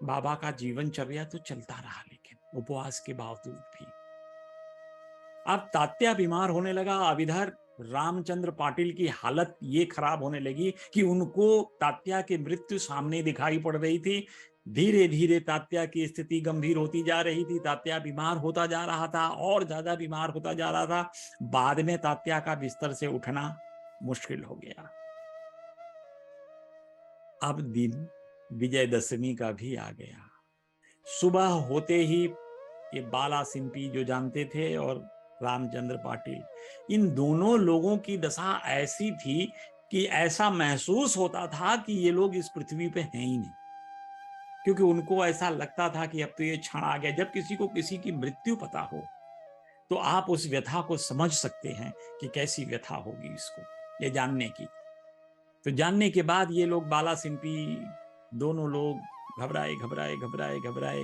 Speaker 1: बाबा का जीवनचर्या तो चलता रहा, लेकिन उपवास के बावजूद भी अब तात्या बीमार होने लगा। अब इधर रामचंद्र पाटिल की हालत ये खराब होने लगी कि उनको तात्या की मृत्यु सामने दिखाई पड़ रही थी। धीरे धीरे तात्या की स्थिति गंभीर होती जा रही थी। तात्या बीमार होता जा रहा था और ज्यादा बीमार होता जा रहा था। बाद में तात्या का बिस्तर से उठना मुश्किल हो गया। अब दिन विजयदशमी का भी आ गया। सुबह होते ही ये बाला सिंपी जो जानते थे और रामचंद्र पाटिल, इन दोनों लोगों की दशा ऐसी थी कि ऐसा महसूस होता था कि ये लोग इस पृथ्वी पे हैं ही नहीं, क्योंकि उनको ऐसा लगता था कि अब तो ये क्षण आ गया। जब किसी को किसी की मृत्यु पता हो तो आप उस व्यथा को समझ सकते हैं कि कैसी व्यथा होगी इसको, ये जानने की। तो जानने के बाद ये लोग बाला सिंपी दोनों लोग घबराए घबराए घबराए घबराए,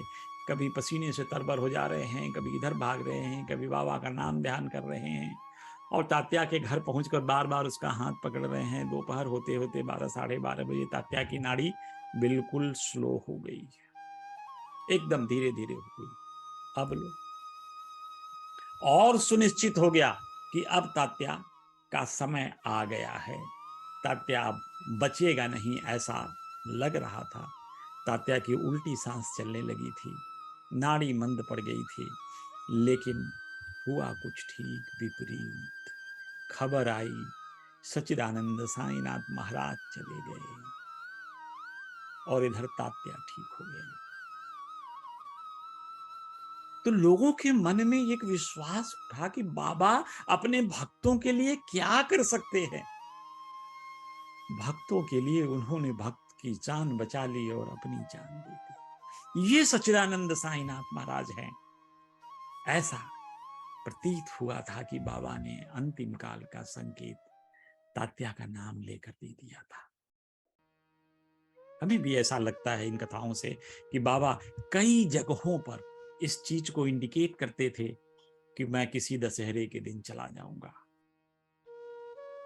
Speaker 1: कभी पसीने से तरबर हो जा रहे हैं, कभी इधर भाग रहे हैं, कभी बाबा का नाम ध्यान कर रहे हैं और तात्या के घर पहुंचकर बार बार उसका हाथ पकड़ रहे हैं। दोपहर होते होते 12 साढ़े 12 बजे तात्या की नाड़ी बिल्कुल स्लो हो गई, एकदम धीरे धीरे हो गई। अब लो और सुनिश्चित हो गया कि अब तात्या का समय आ गया है, तात्या अब बचेगा नहीं, ऐसा लग रहा था। तात्या की उल्टी सांस चलने लगी थी, नाड़ी मंद पड़ गई थी, लेकिन हुआ कुछ ठीक विपरीत। खबर आई, सच्चिदानंद साईनाथ महाराज चले गए और इधर तात्या ठीक हो गए। तो लोगों के मन में एक विश्वास उठा कि बाबा अपने भक्तों के लिए क्या कर सकते हैं। भक्तों के लिए उन्होंने भक्त की जान बचा ली और अपनी जान दे दी। ये सच्चिदानंद साईनाथ महाराज हैं। ऐसा प्रतीत हुआ था कि बाबा ने अंतिम काल का संकेत तात्या का नाम लेकर दे दिया था। हमें भी ऐसा लगता है इन कथाओं से कि बाबा कई जगहों पर इस चीज को इंडिकेट करते थे कि मैं किसी दशहरे के दिन चला जाऊंगा,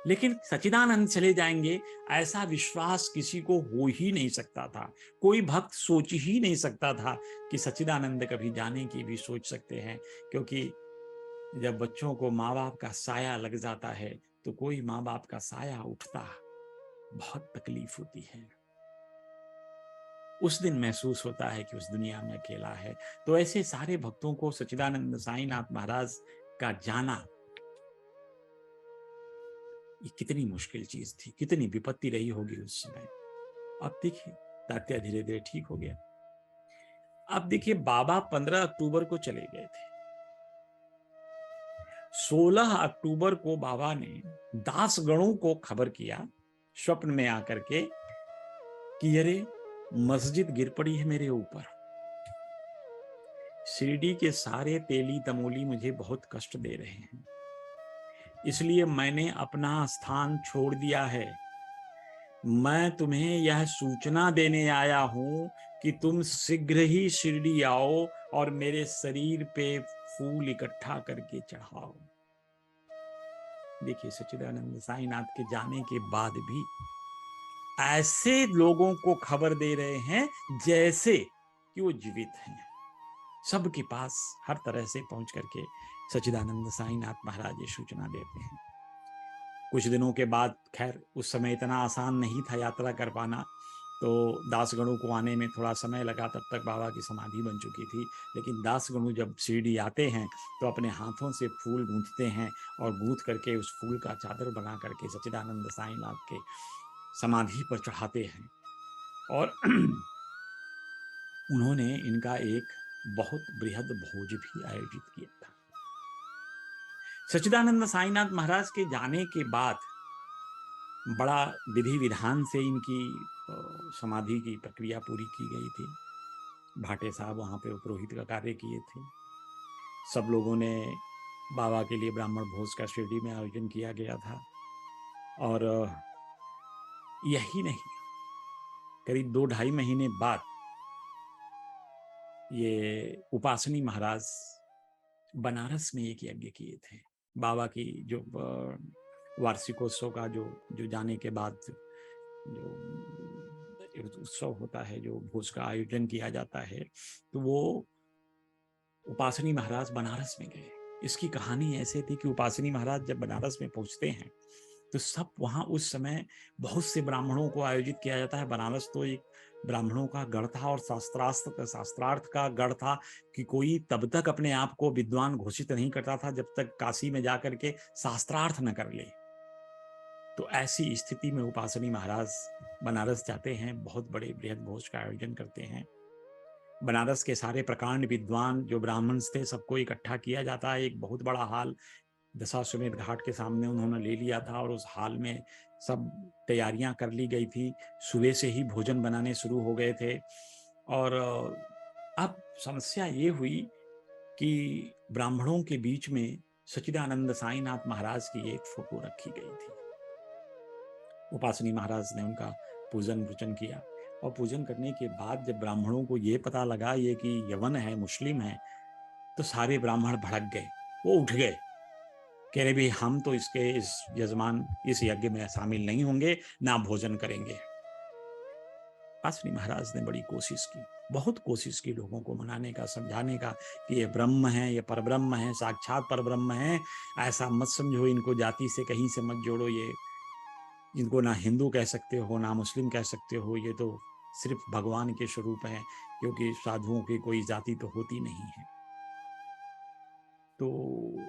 Speaker 1: लेकिन सच्चिदानंद चले जाएंगे ऐसा विश्वास किसी को हो ही नहीं सकता था। कोई भक्त सोच ही नहीं सकता था कि सच्चिदानंद कभी जाने की भी सोच सकते हैं, क्योंकि जब बच्चों को माँ बाप का साया लग जाता है तो कोई माँ बाप का साया उठता बहुत तकलीफ होती है। उस दिन महसूस होता है कि उस दुनिया में अकेला है। तो ऐसे सारे भक्तों को सच्चिदानंद साईनाथ महाराज का जाना ये कितनी मुश्किल चीज थी, कितनी विपत्ति रही होगी उस समय। अब देखिए तात्या धीरे धीरे ठीक हो गया। अब देखिए बाबा 15 अक्टूबर को चले गए थे। 16 अक्टूबर को बाबा ने दासगणों को खबर किया स्वप्न में आकर के कि अरे मस्जिद गिर पड़ी है मेरे ऊपर। शिरडी के सारे तेली तमोली मुझे बहुत कष्ट दे रहे हैं, इसलिए मैंने अपना स्थान छोड़ दिया है। मैं तुम्हें यह सूचना देने आया हूं कि तुम शीघ्र ही शिरडी आओ और मेरे शरीर पे फूल इकट्ठा करके चढ़ाओ। देखिए सच्चिदानंद साईनाथ के जाने के बाद भी ऐसे लोगों को खबर दे रहे हैं जैसे कि वो जीवित हैं। सबके पास हर तरह से पहुंच करके सच्चिदानंद साईनाथ महाराज ये सूचना देते हैं। कुछ दिनों के बाद, खैर उस समय इतना आसान नहीं था यात्रा कर पाना, तो दासगणों को आने में थोड़ा समय लगा। तब तक बाबा की समाधि बन चुकी थी। लेकिन दासगणु जब शिरडी आते हैं तो अपने हाथों से फूल गूंथते हैं और गूंथ करके उस फूल का चादर बना करके सच्चिदानंद साईनाथ के समाधि पर चढ़ाते हैं। और उन्होंने इनका एक बहुत बृहद भोज भी आयोजित किया था। सच्चिदानंद साईनाथ महाराज के जाने के बाद बड़ा विधि विधान से इनकी समाधि की प्रक्रिया पूरी की गई थी। भाटे साहब वहां पे पुरोहित का कार्य किए थे। सब लोगों ने बाबा के लिए ब्राह्मण भोज का शिरडी में आयोजन किया गया था। और यही नहीं, करीब 2-2.5 महीने बाद ये उपासनी महाराज बनारस में एक यज्ञ किए थे। बाबा की जो वार्षिकोत्सव का जो जाने के बाद जो उत्सव होता है, जो भोज का आयोजन किया जाता है, तो वो उपासनी महाराज बनारस में गए। इसकी कहानी ऐसे थी कि उपासनी महाराज जब बनारस में पहुंचते हैं तो सब वहां उस समय बहुत से ब्राह्मणों को आयोजित किया जाता है। बनारस तो एक ब्राह्मणों का गढ़ था और शास्त्रार्थ का गढ़ था कि कोई तब तक अपने आप को विद्वान घोषित नहीं करता था जब तक काशी में जाकर के शास्त्रार्थ न कर ले। तो ऐसी स्थिति में उपासनी महाराज बनारस जाते हैं, बहुत बड़े बृहद भोज का आयोजन करते हैं। बनारस के सारे प्रकांड विद्वान जो ब्राह्मण थे सबको इकट्ठा किया जाता है। एक बहुत बड़ा हाल दशाश्वमेध घाट के सामने उन्होंने ले लिया था और उस हाल में सब तैयारियां कर ली गई थी। सुबह से ही भोजन बनाने शुरू हो गए थे। और अब समस्या ये हुई कि ब्राह्मणों के बीच में सच्चिदानंद साईनाथ महाराज की एक फोटो रखी गई थी। उपासनी महाराज ने उनका पूजन वूजन किया और पूजन करने के बाद जब ब्राह्मणों को ये पता लगा ये कि यवन है, मुस्लिम है, तो सारे ब्राह्मण भड़क गए। वो उठ गए, कह रहे भी हम तो इस यजमान इस यज्ञ में शामिल नहीं होंगे, ना भोजन करेंगे। उपासनी महाराज ने बड़ी कोशिश की, बहुत कोशिश की लोगों को मनाने का, समझाने का कि ये ब्रह्म है, ये परब्रह्म है, साक्षात परब्रह्म है, ऐसा मत समझो, इनको जाति से कहीं से मत जोड़ो, ये इनको ना हिंदू कह सकते हो ना मुस्लिम कह सकते हो, ये तो सिर्फ भगवान के स्वरूप हैं, क्योंकि साधुओं की कोई जाति तो होती नहीं है। तो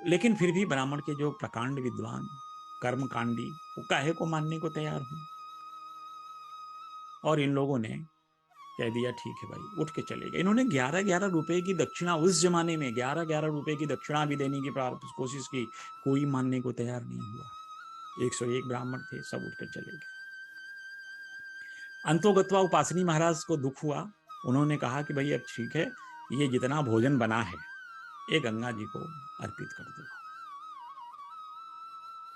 Speaker 1: लेकिन फिर भी ब्राह्मण के जो प्रकांड विद्वान कर्मकांडी वो काहे को मानने को तैयार हुए। और इन लोगों ने कह दिया ठीक है भाई, उठ के चले गए। इन्होंने 11-11 रुपए की दक्षिणा, उस जमाने में 11-11 रुपए की दक्षिणा भी देने की कोशिश की, कोई मानने को तैयार नहीं हुआ। 101 ब्राह्मण थे, सब उठकर चले गए। अंतोगत्वा उपासनी महाराज को दुख हुआ। उन्होंने कहा कि भाई अब ठीक है, ये जितना भोजन बना है ये गंगा जी को अर्पित कर दो।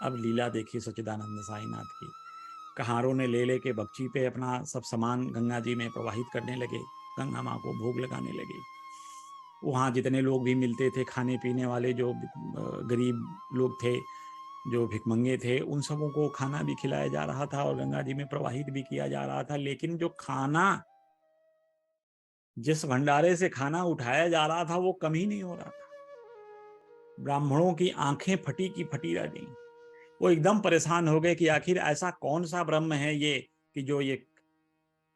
Speaker 1: अब लीला देखिए सच्चिदानंद साईनाथ की, कहारों ने ले लेके बख्शी पे अपना सब सामान गंगा जी में प्रवाहित करने लगे, गंगा माँ को भोग लगाने लगे। वहाँ जितने लोग भी मिलते थे, खाने पीने वाले जो गरीब लोग थे, जो भिखमंगे थे, उन सबों को खाना भी खिलाया जा रहा था और गंगा जी में प्रवाहित भी किया जा रहा था। लेकिन जो खाना, जिस भंडारे से खाना उठाया जा रहा था वो कम ही नहीं हो रहा था। ब्राह्मणों की आंखें फटी की फटी रह गई। वो एकदम परेशान हो गए कि आखिर ऐसा कौन सा ब्रह्म है ये कि जो ये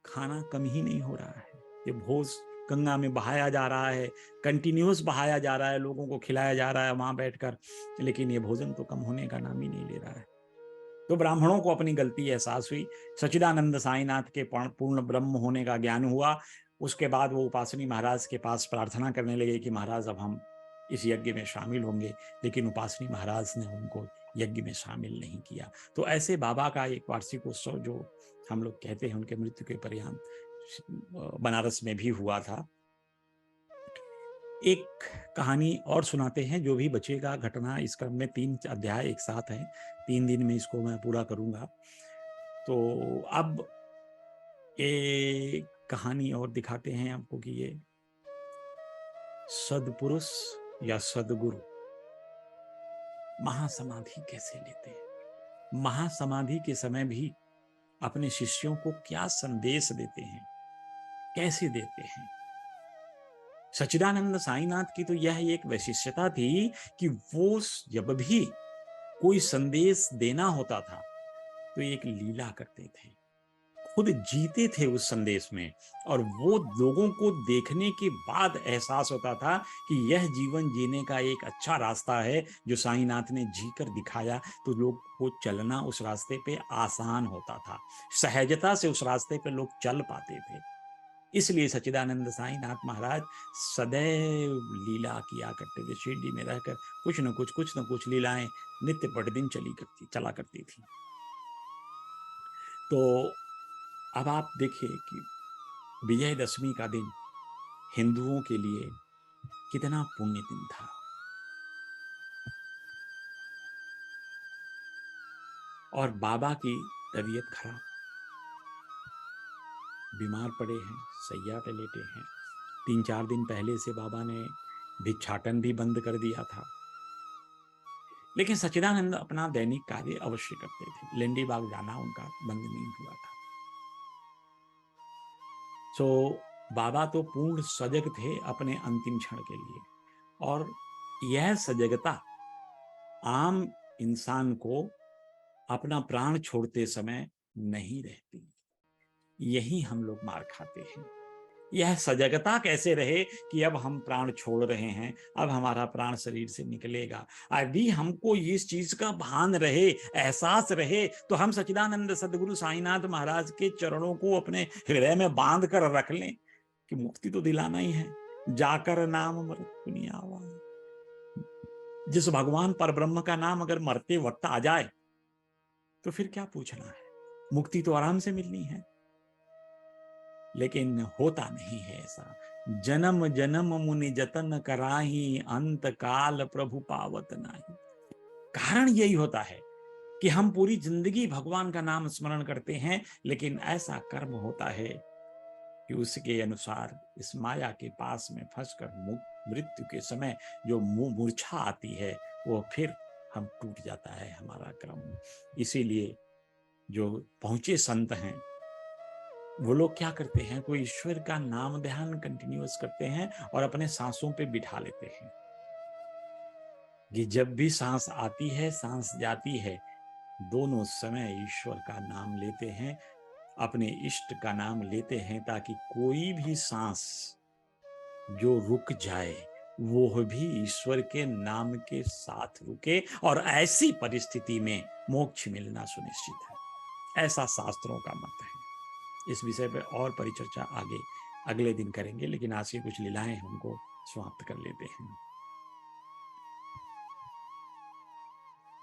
Speaker 1: खाना कम ही नहीं हो रहा है। ये भोज गंगा में बहाया जा रहा है, कंटिन्यूअस बहाया जा रहा है, लोगों को खिलाया जा रहा है वहां बैठकर, लेकिन ये भोजन तो कम होने का नाम ही नहीं ले रहा है। तो ब्राह्मणों को अपनी गलती एहसास हुई। सच्चिदानंद साईनाथ के पूर्ण ब्रह्म होने का ज्ञान हुआ। उसके बाद वो उपासनी महाराज के पास प्रार्थना करने लगे कि महाराज अब हम इस यज्ञ में शामिल होंगे, लेकिन उपासनी महाराज ने उनको यज्ञ में शामिल नहीं किया। तो ऐसे बाबा का एक वार्षिक उत्सव जो हम लोग कहते हैं उनके मृत्यु के पर्यंत बनारस में भी हुआ था। एक कहानी और सुनाते हैं, जो भी बचेगा घटना, इस क्रम में 3 अध्याय एक साथ हैं, 3 दिन में इसको मैं पूरा करूंगा। तो अब एक कहानी और दिखाते हैं आपको कि ये सदपुरुष या सदगुरु महासमाधि कैसे लेते हैं, महासमाधि के समय भी अपने शिष्यों को क्या संदेश देते हैं, कैसे देते हैं। सच्चिदानंद साईनाथ की तो यह एक वैशिष्ट्यता थी कि वो जब भी कोई संदेश देना होता था तो एक लीला करते थे, खुद जीते थे उस संदेश में, और वो लोगों को देखने के बाद एहसास होता था कि यह जीवन जीने का एक अच्छा रास्ता है जो साईनाथ ने जी कर दिखाया। तो लोग को चलना उस रास्ते पे आसान होता था, सहजता से उस रास्ते पे लोग चल पाते थे। इसलिए सच्चिदानंद साईनाथ महाराज सदैव लीला किया करते थे। शिरडी में रहकर कुछ न कुछ लीलाएं नित्य प्रतिदिन चला करती थी। तो अब आप देखिए कि विजयदशमी का दिन हिंदुओं के लिए कितना पुण्य दिन था। और बाबा की तबीयत खराब, बीमार पड़े हैं, सैया पे लेटे हैं। 3-4 दिन पहले से बाबा ने भिक्षाटन भी बंद कर दिया था, लेकिन सच्चिदानंद अपना दैनिक कार्य अवश्य करते थे। लेंडी बाग जाना उनका बंद नहीं हुआ था। सो बाबा तो पूर्ण सजग थे अपने अंतिम क्षण के लिए, और यह सजगता आम इंसान को अपना प्राण छोड़ते समय नहीं रहती। यही हम लोग मार खाते हैं। यह सजगता कैसे रहे कि अब हम प्राण छोड़ रहे हैं, अब हमारा प्राण शरीर से निकलेगा। यदि हमको इस चीज का भान रहे, एहसास रहे, तो हम सच्चिदानंद सदगुरु साईनाथ महाराज के चरणों को अपने हृदय में बांध कर रख लें कि मुक्ति तो दिलाना ही है। जाकर नाम मृत पुनियावा, जिस भगवान पर ब्रह्म का नाम अगर मरते वक्त आ जाए तो फिर क्या पूछना है, मुक्ति तो आराम से मिलनी है। लेकिन होता नहीं है ऐसा। जन्म जन्म मुनि जतन कराही, अंत काल प्रभु पावत नाही। कारण यही होता है कि हम पूरी जिंदगी भगवान का नाम स्मरण करते हैं, लेकिन ऐसा कर्म होता है कि उसके अनुसार इस माया के पास में फंसकर मृत्यु के समय जो मूर्छा आती है, वो फिर हम टूट जाता है हमारा क्रम। इसीलिए जो पहुंचे संत हैं वो लोग क्या करते हैं, कोई ईश्वर का नाम ध्यान कंटिन्यूअस करते हैं और अपने सांसों पे बिठा लेते हैं कि जब भी सांस आती है, सांस जाती है, दोनों समय ईश्वर का नाम लेते हैं, अपने इष्ट का नाम लेते हैं, ताकि कोई भी सांस जो रुक जाए वो भी ईश्वर के नाम के साथ रुके, और ऐसी परिस्थिति में मोक्ष मिलना सुनिश्चित है। ऐसा शास्त्रों का मत है। इस विषय पर और परिचर्चा आगे अगले दिन करेंगे, लेकिन आज की कुछ लीलाएं हमको समाप्त कर लेते हैं।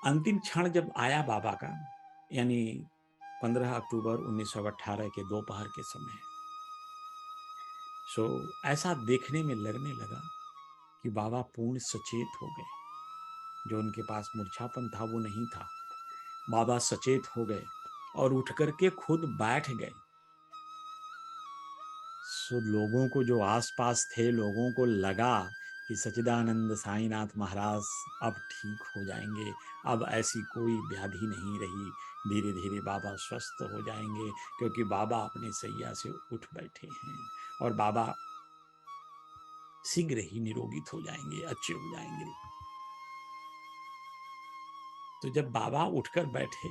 Speaker 1: अंतिम क्षण जब आया बाबा का, यानी 15 अक्टूबर 1918 के दोपहर के समय, ऐसा देखने में लगने लगा कि बाबा पूर्ण सचेत हो गए। जो उनके पास मूर्छापन था वो नहीं था। बाबा सचेत हो गए और उठ करके खुद बैठ गए। लोगों को, जो आसपास थे, लोगों को लगा कि सच्चिदानंद साईनाथ महाराज अब ठीक हो जाएंगे, अब ऐसी कोई व्याधि नहीं रही, धीरे धीरे बाबा स्वस्थ हो जाएंगे, क्योंकि बाबा अपने सैया से उठ बैठे हैं और बाबा शीघ्र ही निरोगित हो जाएंगे, अच्छे हो जाएंगे। तो जब बाबा उठकर बैठे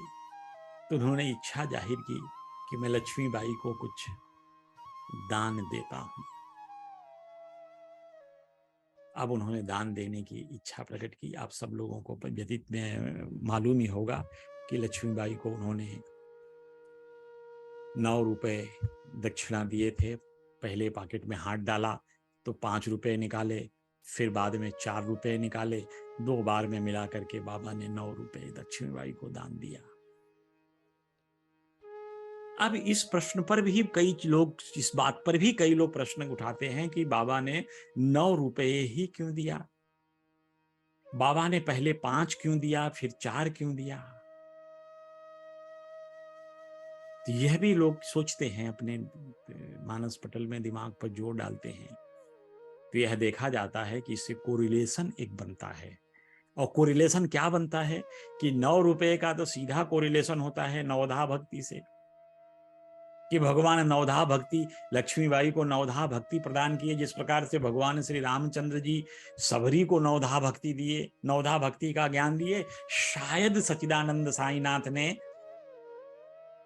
Speaker 1: तो उन्होंने इच्छा जाहिर की कि मैं लक्ष्मीबाई को कुछ दान देता हूं। अब उन्होंने दान देने की इच्छा प्रकट की। आप सब लोगों को व्यतीत में मालूम ही होगा कि लक्ष्मीबाई को उन्होंने 9 रुपए दक्षिणा दिए थे। पहले पॉकेट में हाथ डाला तो 5 रुपए निकाले, फिर बाद में 4 रुपए निकाले, 2 बार में मिला करके बाबा ने 9 रुपए लक्ष्मीबाई को दान दिया। अब इस प्रश्न पर भी कई लोग, इस बात पर भी कई लोग प्रश्न उठाते हैं कि बाबा ने 9 रुपए ही क्यों दिया, बाबा ने पहले 5 क्यों दिया, फिर 4 क्यों दिया। तो यह भी लोग सोचते हैं, अपने मानस पटल में दिमाग पर जोर डालते हैं। तो यह देखा जाता है कि इससे कोरिलेशन एक बनता है। और कोरिलेशन क्या बनता है कि 9 रुपए का तो सीधा कोरिलेशन होता है नवधा भक्ति से, कि भगवान नवधा भक्ति, लक्ष्मीबाई को नवधा भक्ति प्रदान किए, जिस प्रकार से भगवान श्री रामचंद्र जी सबरी को नवधा भक्ति दिए, नवधा भक्ति का ज्ञान दिए। शायद सच्चिदानंद साईनाथ ने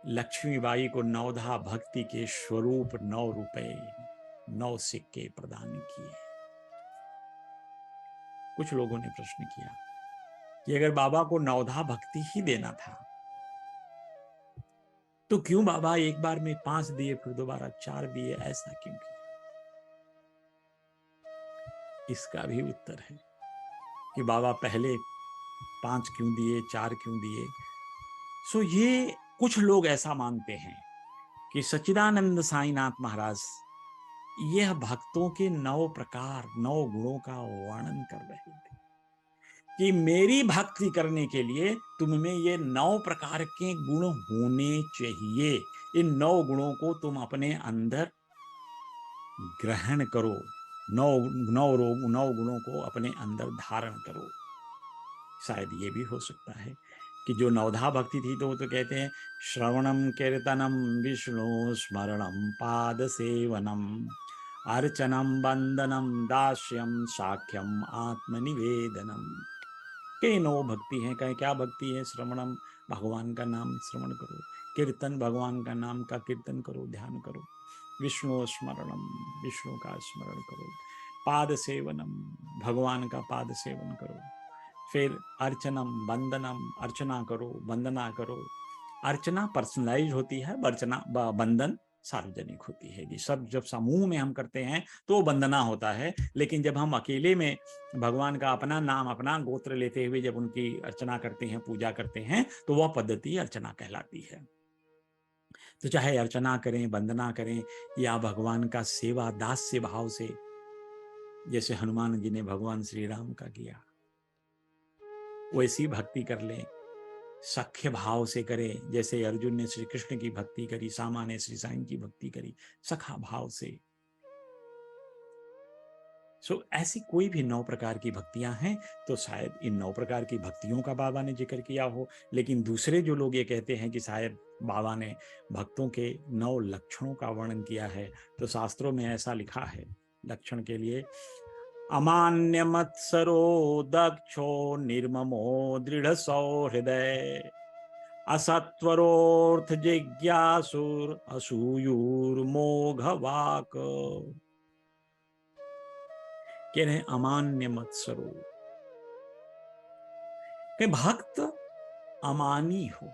Speaker 1: लक्ष्मीबाई को नवधा भक्ति के स्वरूप 9 रुपए 9 सिक्के प्रदान किए। कुछ लोगों ने प्रश्न किया कि अगर बाबा को नवधा भक्ति ही देना था तो क्यों बाबा एक बार में 5 दिए, फिर दोबारा 4 दिए, ऐसा क्यों किया? इसका भी उत्तर है कि बाबा पहले 5 क्यों दिए, 4 क्यों दिए। ये कुछ लोग ऐसा मानते हैं कि सच्चिदानंद साईनाथ महाराज यह भक्तों के 9 प्रकार, 9 गुणों का वर्णन कर रहे थे। कि मेरी भक्ति करने के लिए तुम में ये 9 प्रकार के गुण होने चाहिए। इन 9 गुणों को तुम अपने अंदर ग्रहण करो, 9 गुणों को अपने अंदर धारण करो। शायद ये भी हो सकता है कि जो नवधा भक्ति थी तो वो तो कहते हैं श्रवणम कीर्तनम विष्णु स्मरणम पाद सेवनम अर्चनम वंदनम दास्यम साख्यम आत्मनिवेदनम। कई 9 भक्ति हैं। कहीं क्या भक्ति है? श्रवणम, भगवान का नाम श्रवण करो। कीर्तन, भगवान का नाम का कीर्तन करो, ध्यान करो। विष्णु स्मरणम, विष्णु का स्मरण करो। पाद सेवनम, भगवान का पाद सेवन करो। फिर अर्चनम वंदनम, अर्चना करो, वंदना करो। अर्चना पर्सनलाइज होती है, वंदन सार्वजनिक होती है। जी, सब जब समूह में हम करते हैं तो वंदना होता है, लेकिन जब हम अकेले में भगवान का अपना नाम, अपना गोत्र लेते हुए जब उनकी अर्चना करते हैं, पूजा करते हैं, तो वह पद्धति अर्चना कहलाती है। तो चाहे अर्चना करें, वंदना करें, या भगवान का सेवा दास्य भाव से, जैसे हनुमान जी ने भगवान श्री राम का किया, वैसी भक्ति कर लें। सख्य भाव से करें, जैसे अर्जुन ने श्री कृष्ण की भक्ति करी, सामा ने श्री साईं की भक्ति करी, सखा भाव से। ऐसी कोई भी 9 प्रकार की भक्तियां हैं, तो शायद इन 9 प्रकार की भक्तियों का बाबा ने जिक्र किया हो। लेकिन दूसरे जो लोग ये कहते हैं कि शायद बाबा ने भक्तों के 9 लक्षणों का वर्णन किया है, तो शास्त्रों में ऐसा लिखा है लक्षण के लिए, अमान्य मत्सरो दक्षो निर्ममो दृढ़ सौहृदय असत्वरोर्थ जिज्ञासुर असूयुर्मोघवाक। कह रहे अमान्य मत्सरो, कि भक्त अमानी हो,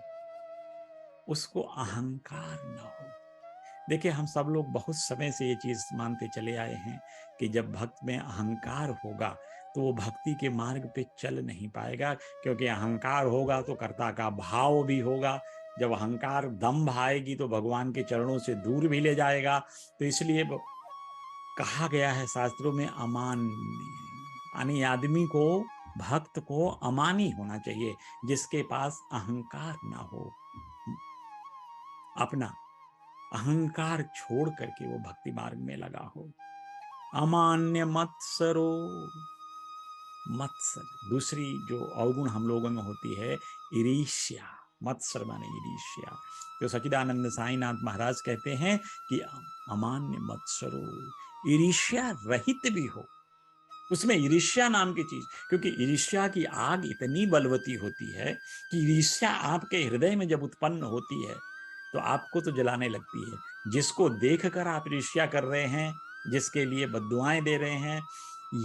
Speaker 1: उसको अहंकार न हो। देखिए, हम सब लोग बहुत समय से ये चीज मानते चले आए हैं कि जब भक्त में अहंकार होगा तो वो भक्ति के मार्ग पे चल नहीं पाएगा, क्योंकि अहंकार होगा तो कर्ता का भाव भी होगा। जब अहंकार दंभ आएगी तो भगवान के चरणों से दूर भी ले जाएगा। तो इसलिए कहा गया है शास्त्रों में अमान्य, यानी आदमी को, भक्त को अमानी होना चाहिए, जिसके पास अहंकार ना हो। अपना अहंकार छोड़ करके वो भक्ति मार्ग में लगा हो। अमान्य मत्सरो, मत्सर दूसरी जो अवगुण हम लोगों में होती है, ईर्ष्या। मत्सर माने ईर्ष्या। जो सच्चिदानंद साईनाथ महाराज कहते हैं कि अमान्य मत्सरो, ईर्ष्या रहित भी हो। उसमें ईर्ष्या नाम की चीज, क्योंकि ईर्ष्या की आग इतनी बलवती होती है कि ईर्ष्या आपके हृदय में जब उत्पन्न होती है तो आपको तो जलाने लगती है। जिसको देखकर आप ईर्ष्या कर रहे हैं, जिसके लिए बद्दुआएं दे रहे हैं,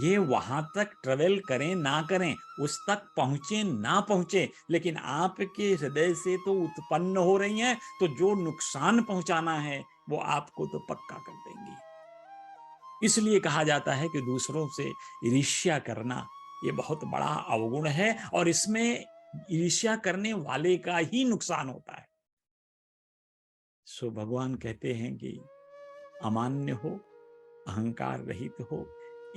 Speaker 1: ये वहां तक ट्रेवल करें ना करें, उस तक पहुंचे ना पहुंचे, लेकिन आपके हृदय से तो उत्पन्न हो रही हैं, तो जो नुकसान पहुंचाना है वो आपको तो पक्का कर देंगी। इसलिए कहा जाता है कि दूसरों से ईर्ष्या करना ये बहुत बड़ा अवगुण है, और इसमें ईर्ष्या करने वाले का ही नुकसान होता है। सो भगवान कहते हैं कि अमान्य हो, अहंकार रहित हो,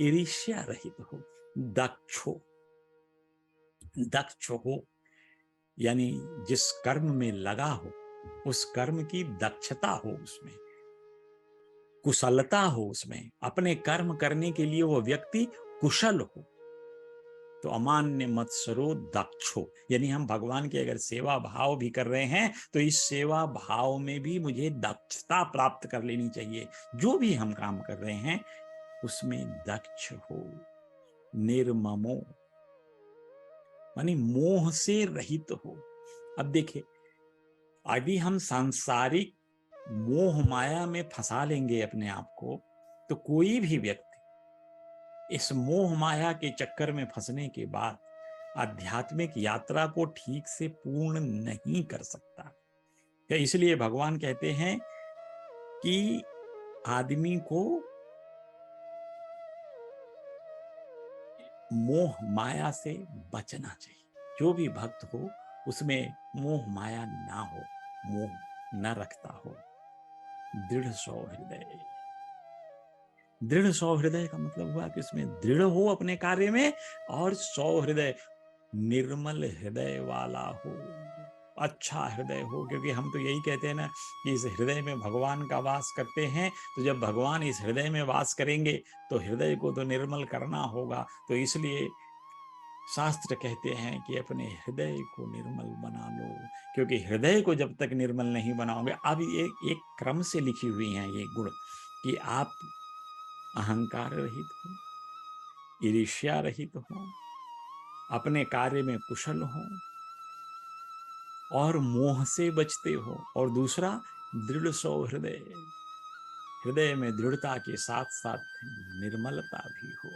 Speaker 1: ईर्ष्या रहित हो, दक्ष हो। दक्ष हो यानी जिस कर्म में लगा हो उस कर्म की दक्षता हो, उसमें कुशलता हो, उसमें अपने कर्म करने के लिए वो व्यक्ति कुशल हो। तो अमान्य मत्सरो दक्षो, यानी हम भगवान की अगर सेवा भाव भी कर रहे हैं तो इस सेवा भाव में भी मुझे दक्षता प्राप्त कर लेनी चाहिए। जो भी हम काम कर रहे हैं उसमें दक्ष हो। निर्ममो मानी मोह से रहित हो। अब देखिए, यदि हम सांसारिक मोह माया में फंसा लेंगे अपने आप को, तो कोई भी व्यक्ति इस मोह माया के चक्कर में फंसने के बाद आध्यात्मिक यात्रा को ठीक से पूर्ण नहीं कर सकता। इसलिए भगवान कहते हैं कि आदमी को मोह माया से बचना चाहिए। जो भी भक्त हो उसमें मोह माया ना हो, मोह न रखता हो। दृढ़ सौहृदय, दृढ़ सौहृदय का मतलब हुआ कि उसमें दृढ़ हो अपने कार्य में, और सौहृदय निर्मल हृदय वाला हो, अच्छा हृदय हो, क्योंकि हम तो यही कहते हैं ना कि इस हृदय में भगवान का वास करते हैं। तो जब भगवान इस हृदय में वास करेंगे तो हृदय को तो निर्मल करना होगा। तो इसलिए शास्त्र कहते हैं कि अपने हृदय को निर्मल बना लो, क्योंकि हृदय को जब तक निर्मल नहीं बनाओगे, अब एक क्रम से लिखी हुई हैं ये गुण कि आप अहंकार रहित हो, ईर्ष्या रहित हो, अपने कार्य में कुशल हो और मोह से बचते हो, और दूसरा दृढ़ सौहृदय, हृदय में दृढ़ता के साथ साथ निर्मलता भी हो,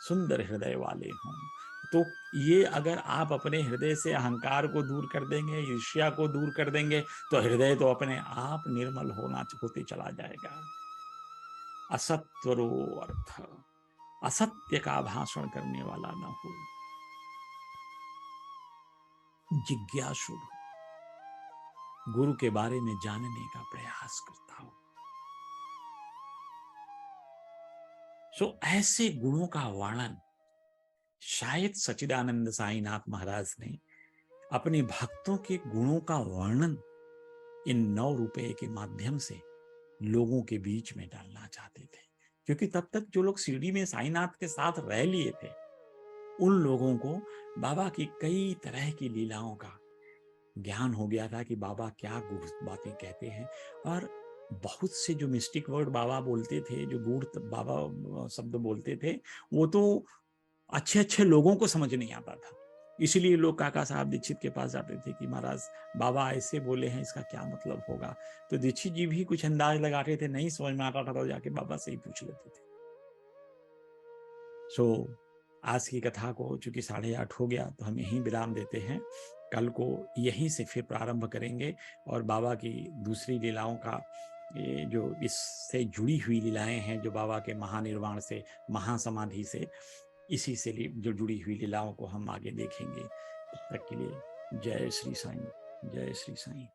Speaker 1: सुंदर हृदय वाले हों। तो ये अगर आप अपने हृदय से अहंकार को दूर कर देंगे, ईर्ष्या को दूर कर देंगे, तो हृदय तो अपने आप निर्मल होते चला जाएगा। असत्वरो अर्थ, असत्य का भाषण करने वाला न हो, जिज्ञासु, गुरु के बारे में जानने का प्रयास करता हो। ऐसे गुणों का वर्णन शायद सच्चिदानंद साईनाथ महाराज ने अपने भक्तों के गुणों का वर्णन इन 9 रुपए के माध्यम से लोगों के बीच में डालना चाहते थे, क्योंकि तब तक जो लोग शिरडी में साईनाथ के साथ रह लिए थे, उन लोगों को बाबा की कई तरह की लीलाओं का ज्ञान हो गया था कि बाबा क्या गूढ़ बातें कहते हैं। और बहुत से जो मिस्टिक वर्ड बाबा बोलते थे, जो गूढ़ बाबा शब्द बोलते थे, वो तो अच्छे अच्छे लोगों को समझ नहीं आता था। इसीलिए लोग काका साहब दीक्षित के पास जाते थे कि महाराज बाबा ऐसे बोले हैं, इसका क्या मतलब होगा। तो दीक्षित जी भी कुछ अंदाज लगाते थे, नहीं समझ में आता था तो जाके बाबा से ही पूछ लेते थे। आज की कथा को चूंकि 8:30 हो गया तो हम यहीं विराम देते हैं। कल को यहीं से फिर प्रारंभ करेंगे और बाबा की दूसरी लीलाओं का, ये जो इससे जुड़ी हुई लीलाएं हैं, जो बाबा के महानिर्वाण से, महासमाधि से, इसी से जो जुड़ी हुई लीलाओं को हम आगे देखेंगे। तब तक के लिए जय श्री साईं, जय श्री साईं।